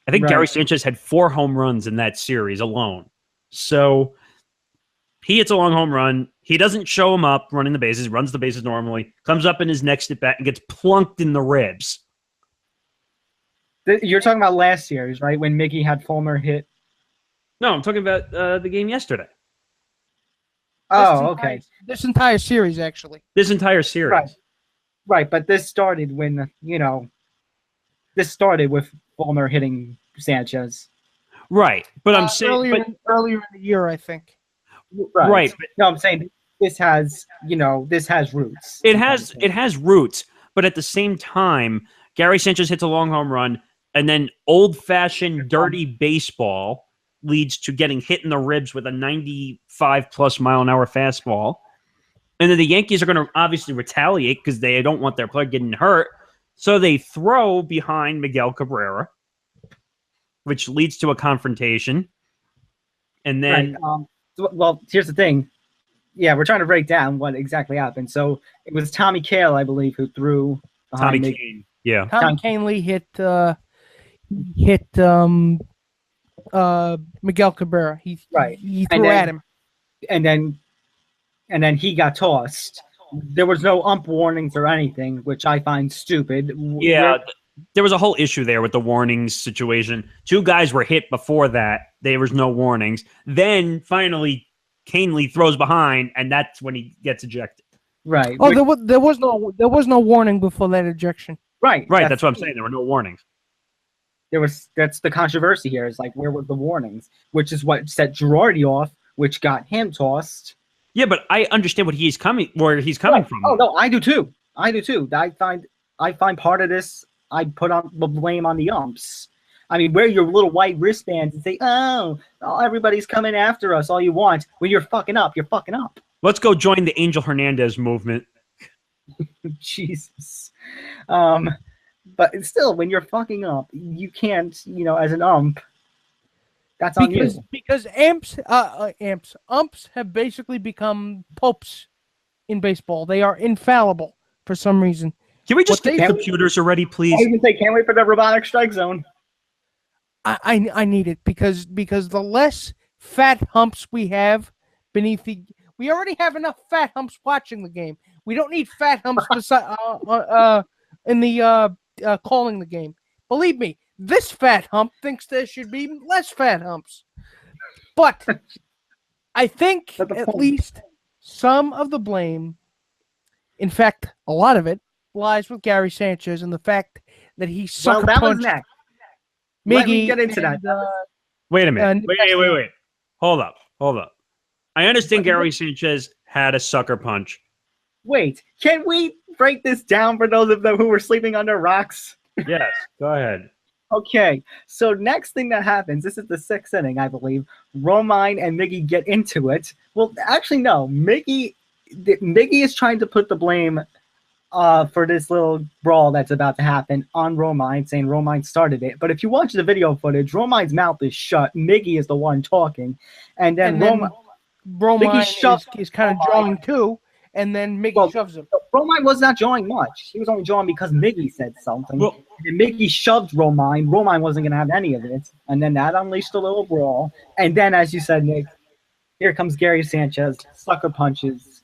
I think Gary Sanchez had 4 home runs in that series alone. So he hits a long home run. He doesn't show him up running the bases, runs the bases normally, comes up in his next at bat and gets plunked in the ribs. You're talking about last series, right? When Mickey had Fulmer hit? No, I'm talking about the game yesterday. Oh, okay. This entire series, actually. This entire series. Right, but this started when, this started with Fulmer hitting Sanchez. Right, but I'm saying... Earlier in the year, I think. Right. No, I'm saying this has roots. It has roots, but at the same time, Gary Sanchez hits a long home run, and then old-fashioned dirty baseball leads to getting hit in the ribs with a 95-plus mile-an-hour fastball. And then the Yankees are going to obviously retaliate because they don't want their player getting hurt. So they throw behind Miguel Cabrera, which leads to a confrontation. And then... Well, here's the thing. Yeah, we're trying to break down what exactly happened. So it was Tommy Kail, I believe, who threw behind Tommy Kaine. Yeah. Tommy Kaine hit Miguel Cabrera. He threw at him. And then he got tossed. There was no ump warnings or anything, which I find stupid. Yeah, there was a whole issue there with the warnings situation. 2 guys were hit before that. There was no warnings. Then finally, Canely throws behind, and that's when he gets ejected. Right. Oh, there was no warning before that ejection. Right. That's what I'm saying. There were no warnings. That's the controversy here. Is like, where were the warnings? Which is what set Girardi off, which got him tossed. Yeah, but I understand where he's coming from. Oh no, I do too. I find part of this. I put on the blame on the umps. I mean, wear your little white wristbands and say, "Oh, everybody's coming after us." All you want. When you're fucking up, you're fucking up. Let's go join the Angel Hernandez movement. Jesus. But still, when you're fucking up, you can't, as an ump. That's on you. Because umps have basically become popes in baseball. They are infallible for some reason. Can we just get computers already, please? I even say, can't wait for the robotic strike zone. I need it because the less fat humps we have beneath we already have enough fat humps watching the game. We don't need fat humps in the calling the game. Believe me, this fat hump thinks there should be less fat humps. But I think at least some of the blame, in fact, a lot of it, lies with Gary Sanchez and the fact that he sucker punched. Well, that was next. Let me get into that. Wait a minute. Wait. Hold up. I understand Gary Sanchez had a sucker punch. Wait, can we break this down for those of them who were sleeping under rocks? Yes, go ahead. Okay, so next thing that happens, this is the 6th inning, I believe. Romine and Miggy get into it. Well, actually, no. Miggy is trying to put the blame for this little brawl that's about to happen on Romine, saying Romine started it. But if you watch the video footage, Romine's mouth is shut. Miggy is the one talking. And then Romine is kind of drawing too, and then Miggy shoves him. Romine was not drawing much. He was only drawing because Miggy said something. Well, and Miggy shoved Romine. Romine wasn't going to have any of it. And then that unleashed a little brawl. And then, as you said, Nick, here comes Gary Sanchez, sucker punches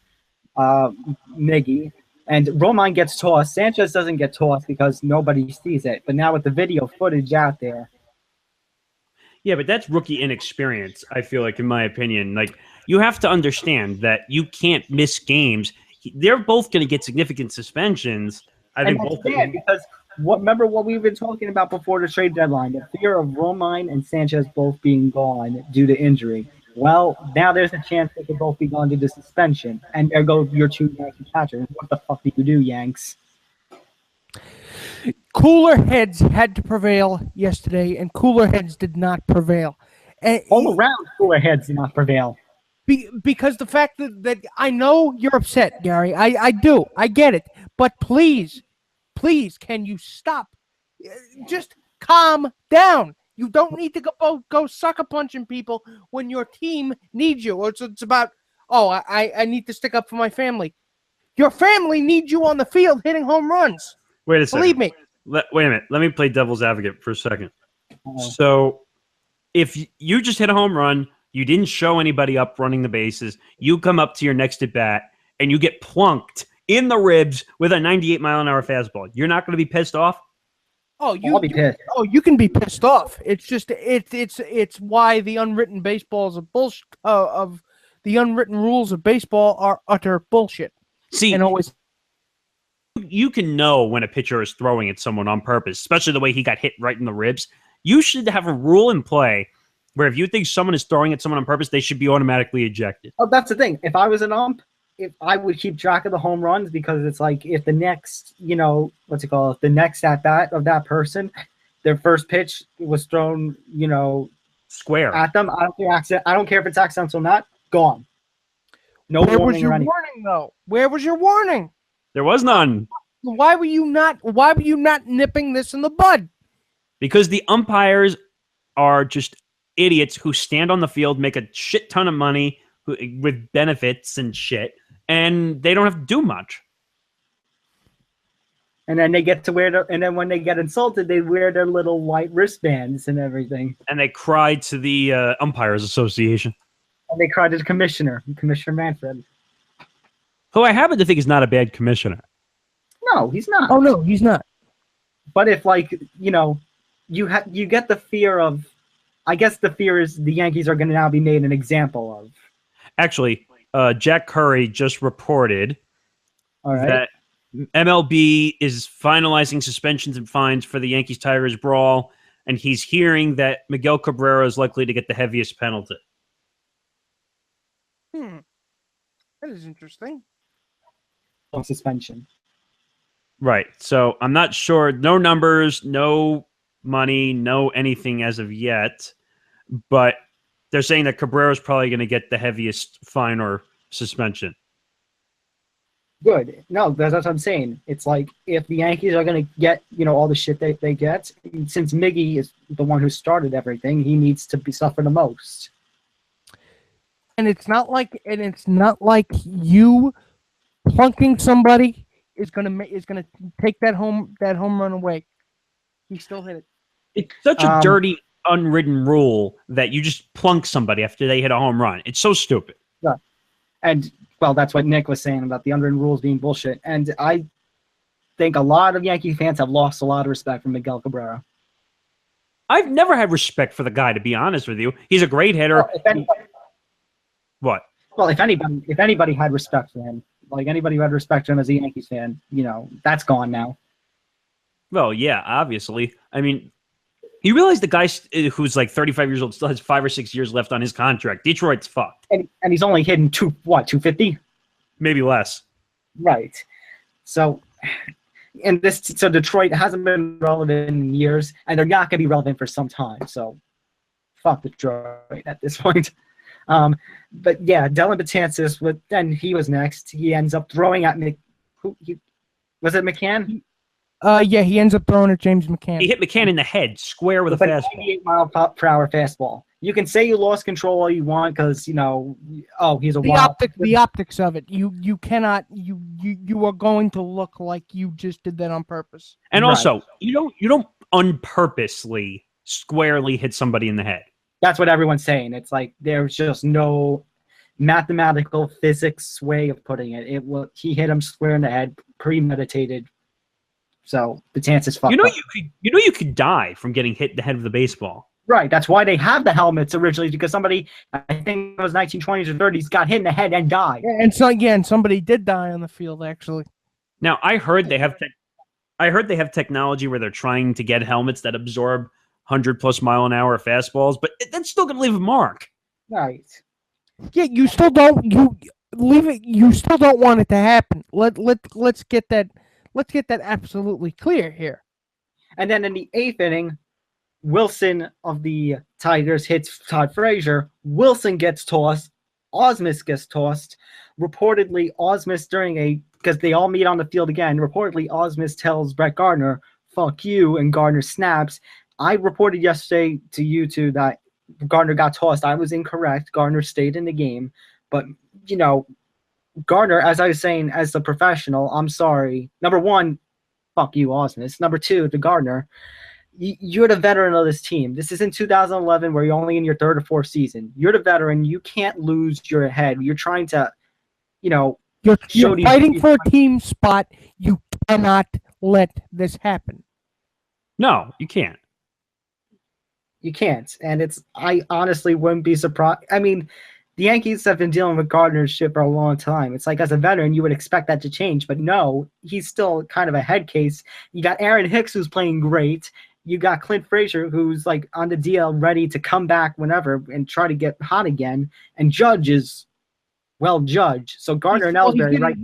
Miggy. And Romine gets tossed. Sanchez doesn't get tossed because nobody sees it. But now with the video footage out there. Yeah, but that's rookie inexperience, I feel like, in my opinion. Like, you have to understand that you can't miss games. They're both going to get significant suspensions. I think both. Because remember what we've been talking about before the trade deadline, the fear of Romine and Sanchez both being gone due to injury. Well, now there's a chance they could both be gone due to suspension. And there go your two Yankee catchers. What the fuck do you do, Yanks? Cooler heads had to prevail yesterday, and cooler heads did not prevail. All around, cooler heads did not prevail. Because the fact that I know you're upset, Gary. I do. I get it. But please, can you stop? Just calm down. You don't need to go sucker punching people when your team needs you. It's about, I need to stick up for my family. Your family needs you on the field hitting home runs. Wait a second. Believe me. Wait a minute. Let me play devil's advocate for a second. So if you just hit a home run, you didn't show anybody up running the bases, you come up to your next at bat, and you get plunked in the ribs with a 98-mile-an-hour fastball. You're not going to be pissed off? I'll be pissed. You can be pissed off. It's just it's why the unwritten baseballs of bullshit of the unwritten rules of baseball are utter bullshit. See, and always you can know when a pitcher is throwing at someone on purpose, especially the way he got hit right in the ribs. You should have a rule in play where if you think someone is throwing at someone on purpose, they should be automatically ejected. Oh, that's the thing. If I was an ump, if I would keep track of the home runs, because it's like if the next, the next at bat of that person, their first pitch was thrown, square at them. I don't care if it's accidental or not. Gone. No Where warning was your or anything. warning though? Where was your warning? There was none. Why were you not nipping this in the bud? Because the umpires are just idiots who stand on the field, make a shit ton of money with benefits and shit, and they don't have to do much. And then they get to and then when they get insulted, they wear their little white wristbands and everything. And they cry to the Umpires Association. And they cry to the Commissioner Manfred. Who I happen to think is not a bad commissioner. No, he's not. Oh no, he's not. But if you get the fear of, I guess the fear is the Yankees are going to now be made an example of. Actually, Jack Curry just reported that MLB is finalizing suspensions and fines for the Yankees-Tigers brawl, and he's hearing that Miguel Cabrera is likely to get the heaviest penalty. That is interesting. Suspension. Right. So I'm not sure. No numbers, no money, no anything as of yet. But they're saying that Cabrera is probably going to get the heaviest fine or suspension. Good. No, that's what I'm saying. It's like if the Yankees are going to get, all the shit they get, since Miggy is the one who started everything, he needs to suffer the most. And it's not like you plunking somebody is gonna take that home run away. He still hit it. It's such a dirty, unwritten rule that you just plunk somebody after they hit a home run. It's so stupid. Yeah. And well, that's what Nick was saying about the unwritten rules being bullshit. And I think a lot of Yankee fans have lost a lot of respect for Miguel Cabrera. I've never had respect for the guy, to be honest with you. He's a great hitter. What? Well, if anybody had respect for him, like anybody who had respect for him as a Yankees fan, that's gone now. Well, yeah, obviously. I mean, you realize the guy who's like 35 years old still has 5 or 6 years left on his contract. Detroit's fucked. And he's only hitting 250? Maybe less. Right. So Detroit hasn't been relevant in years, and they're not going to be relevant for some time. So fuck Detroit at this point. But yeah, Dylan Betances, then he was next. He ends up throwing at was it McCann? Yeah, he ends up throwing at James McCann. He hit McCann in the head, square with a fastball. 98 mile per hour fastball. You can say you lost control all you want because he's a wild. The optics of it. You cannot. You are going to look like you just did that on purpose. And also, you don't unpurposely squarely hit somebody in the head. That's what everyone's saying. It's like there's just no mathematical physics way of putting it. He hit him square in the head, premeditated. So the chances fucked up. You could die from getting hit in the head with a baseball. Right. That's why they have the helmets originally, because somebody, I think it was 1920s or 30s, got hit in the head and died. And somebody did die on the field actually. Now I heard they have technology where they're trying to get helmets that absorb 100+ mile an hour fastballs, but that's still going to leave a mark. Right. Yeah, you still don't You still don't want it to happen. Let's get that absolutely clear here. And then in the 8th inning, Wilson of the Tigers hits Todd Frazier. Wilson gets tossed. Osmus gets tossed. Reportedly, Osmus because they all meet on the field again. Reportedly, Osmus tells Brett Gardner, "Fuck you," and Gardner snaps. I reported yesterday to you two that Gardner got tossed. I was incorrect. Gardner stayed in the game. But, Gardner, as I was saying, as the professional, I'm sorry. Number one, fuck you, Osmus. Number two, to Gardner, you're the veteran of this team. This is in 2011 where you're only in your 3rd or 4th season. You're the veteran. You can't lose your head. You're trying to, you're fighting for a team spot. You cannot let this happen. No, you can't. You can't. And I honestly wouldn't be surprised. I mean, the Yankees have been dealing with Gardner's shit for a long time. It's like, as a veteran, you would expect that to change. But no, he's still kind of a head case. You got Aaron Hicks, who's playing great. You got Clint Frazier, who's like on the DL, ready to come back whenever and try to get hot again. And Judge is Judge. So Gardner and Ellsbury, right?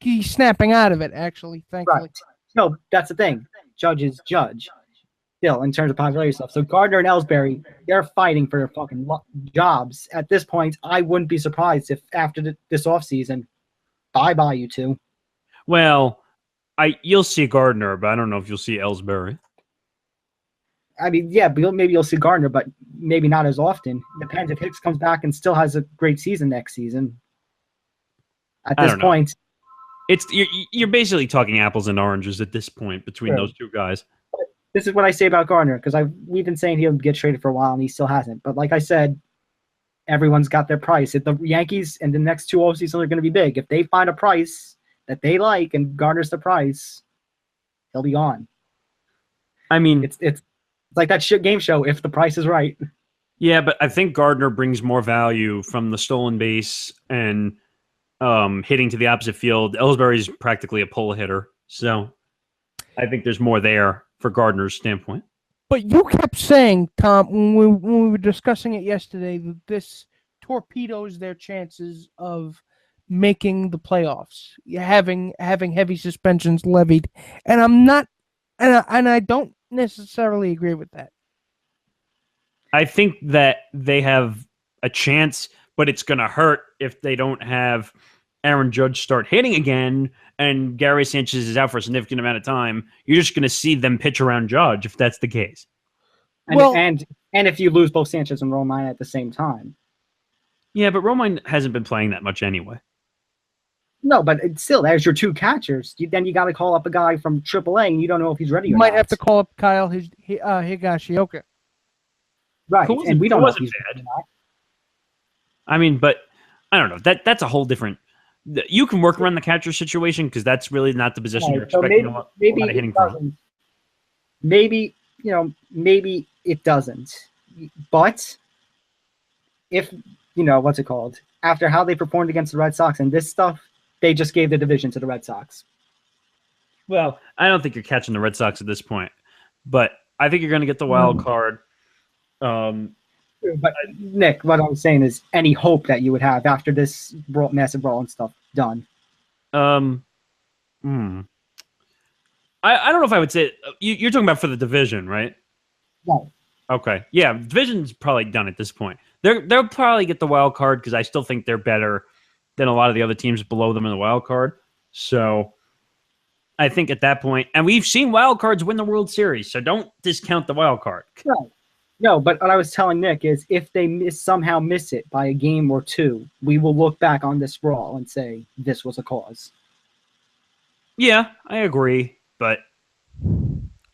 He's snapping out of it, actually, thankfully. Right. No, that's the thing. Judge is Judge. Still, in terms of popularity stuff. So Gardner and Ellsbury, they're fighting for their fucking jobs. At this point, I wouldn't be surprised if after this offseason, bye-bye, you two. Well, you'll see Gardner, but I don't know if you'll see Ellsbury. I mean, yeah, maybe you'll see Gardner, but maybe not as often. Depends if Hicks comes back and still has a great season next season. At this point, you're basically talking apples and oranges at this point between those two guys. This is what I say about Gardner, because we've been saying he'll get traded for a while, and he still hasn't. But like I said, everyone's got their price. If the Yankees and the next 2 offseasons are going to be big, if they find a price that they like and Gardner's the price, he'll be on. I mean, it's like that game show, If the Price is Right. Yeah, but I think Gardner brings more value from the stolen base and hitting to the opposite field. Ellsbury's practically a pull hitter, so I think there's more there for Gardner's standpoint. But you kept saying, Tom, when we were discussing it yesterday, that this torpedoes their chances of making the playoffs, having heavy suspensions levied, and I'm not, and I don't necessarily agree with that. I think that they have a chance, but it's going to hurt if they don't have Aaron Judge start hitting again and Gary Sanchez is out for a significant amount of time. You're just going to see them pitch around Judge if that's the case. And if you lose both Sanchez and Romine at the same time. Yeah, but Romine hasn't been playing that much anyway. No, but still, there's your 2 catchers. Then you got to call up a guy from AAA, and you don't know if he's ready or not. You might have to call up Kyle Higashioka. Right, and we don't know if he's ready or not. I mean, but I don't know. That's a whole different... You can work around the catcher situation because that's really not the position you're expecting a lot of hitting from. Maybe it doesn't. But if, what's it called? After how they performed against the Red Sox and this stuff, they just gave the division to the Red Sox. Well, I don't think you're catching the Red Sox at this point, but I think you're going to get the wild card. But Nick, what I'm saying is any hope that you would have after this massive brawl and stuff done. I don't know if I would say you're talking about for the division, right? No. Okay. Yeah, division's probably done at this point. They'll probably get the wild card because I still think they're better than a lot of the other teams below them in the wild card. So I think at that point, and we've seen wild cards win the World Series, so don't discount the wild card. No, but what I was telling Nick is if they somehow miss it by a game or two, we will look back on this brawl and say this was a cause. Yeah, I agree, but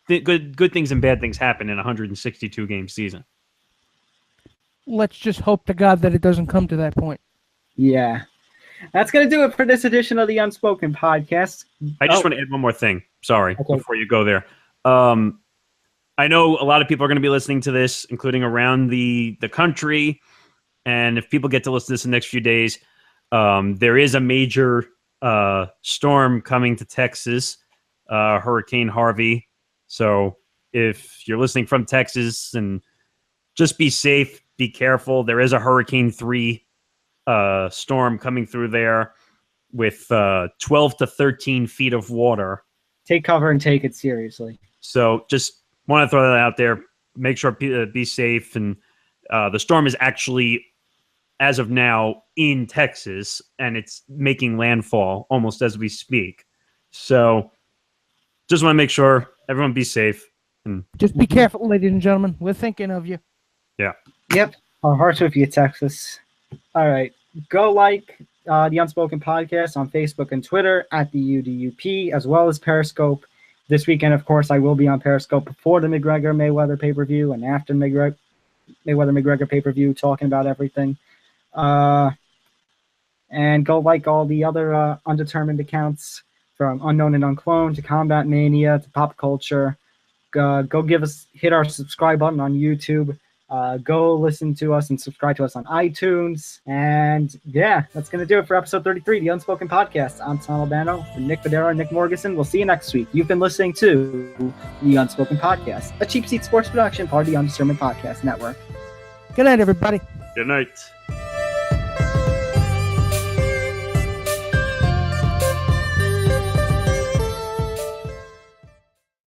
good things and bad things happen in a 162 game season. Let's just hope to God that it doesn't come to that point. Yeah. That's going to do it for this edition of the Unspoken Podcast. I just want to add one more thing. Sorry, okay. Before you go there. I know a lot of people are going to be listening to this, including around the country. And if people get to listen to this in the next few days, there is a major storm coming to Texas, Hurricane Harvey. So if you're listening from Texas, and just be safe, be careful. There is a Hurricane 3 storm coming through there with 12 to 13 feet of water. Take cover and take it seriously. So just want to throw that out there. Make sure be safe. And the storm is actually, as of now, in Texas, and it's making landfall almost as we speak. So just want to make sure everyone be safe. And just be careful, ladies and gentlemen. We're thinking of you. Yeah. Yep. Our hearts with you, Texas. All right. Go like the Unspoken Podcast on Facebook and Twitter at the UDUP, as well as Periscope. This weekend, of course, I will be on Periscope before the McGregor-Mayweather pay-per-view and after Mayweather-McGregor pay-per-view, talking about everything. And go like all the other undetermined accounts, from Unknown and Uncloned to Combat Mania to Pop Culture. Go hit our subscribe button on YouTube. Go listen to us and subscribe to us on iTunes. And yeah, that's going to do it for episode 33, the Unspoken Podcast. I'm Tom Albano, for Nick Federa and Nick Morgeson. We'll see you next week. You've been listening to the Unspoken Podcast, a Cheap Seat Sports production, part of the Undetermined Podcast Network. Good night, everybody. Good night.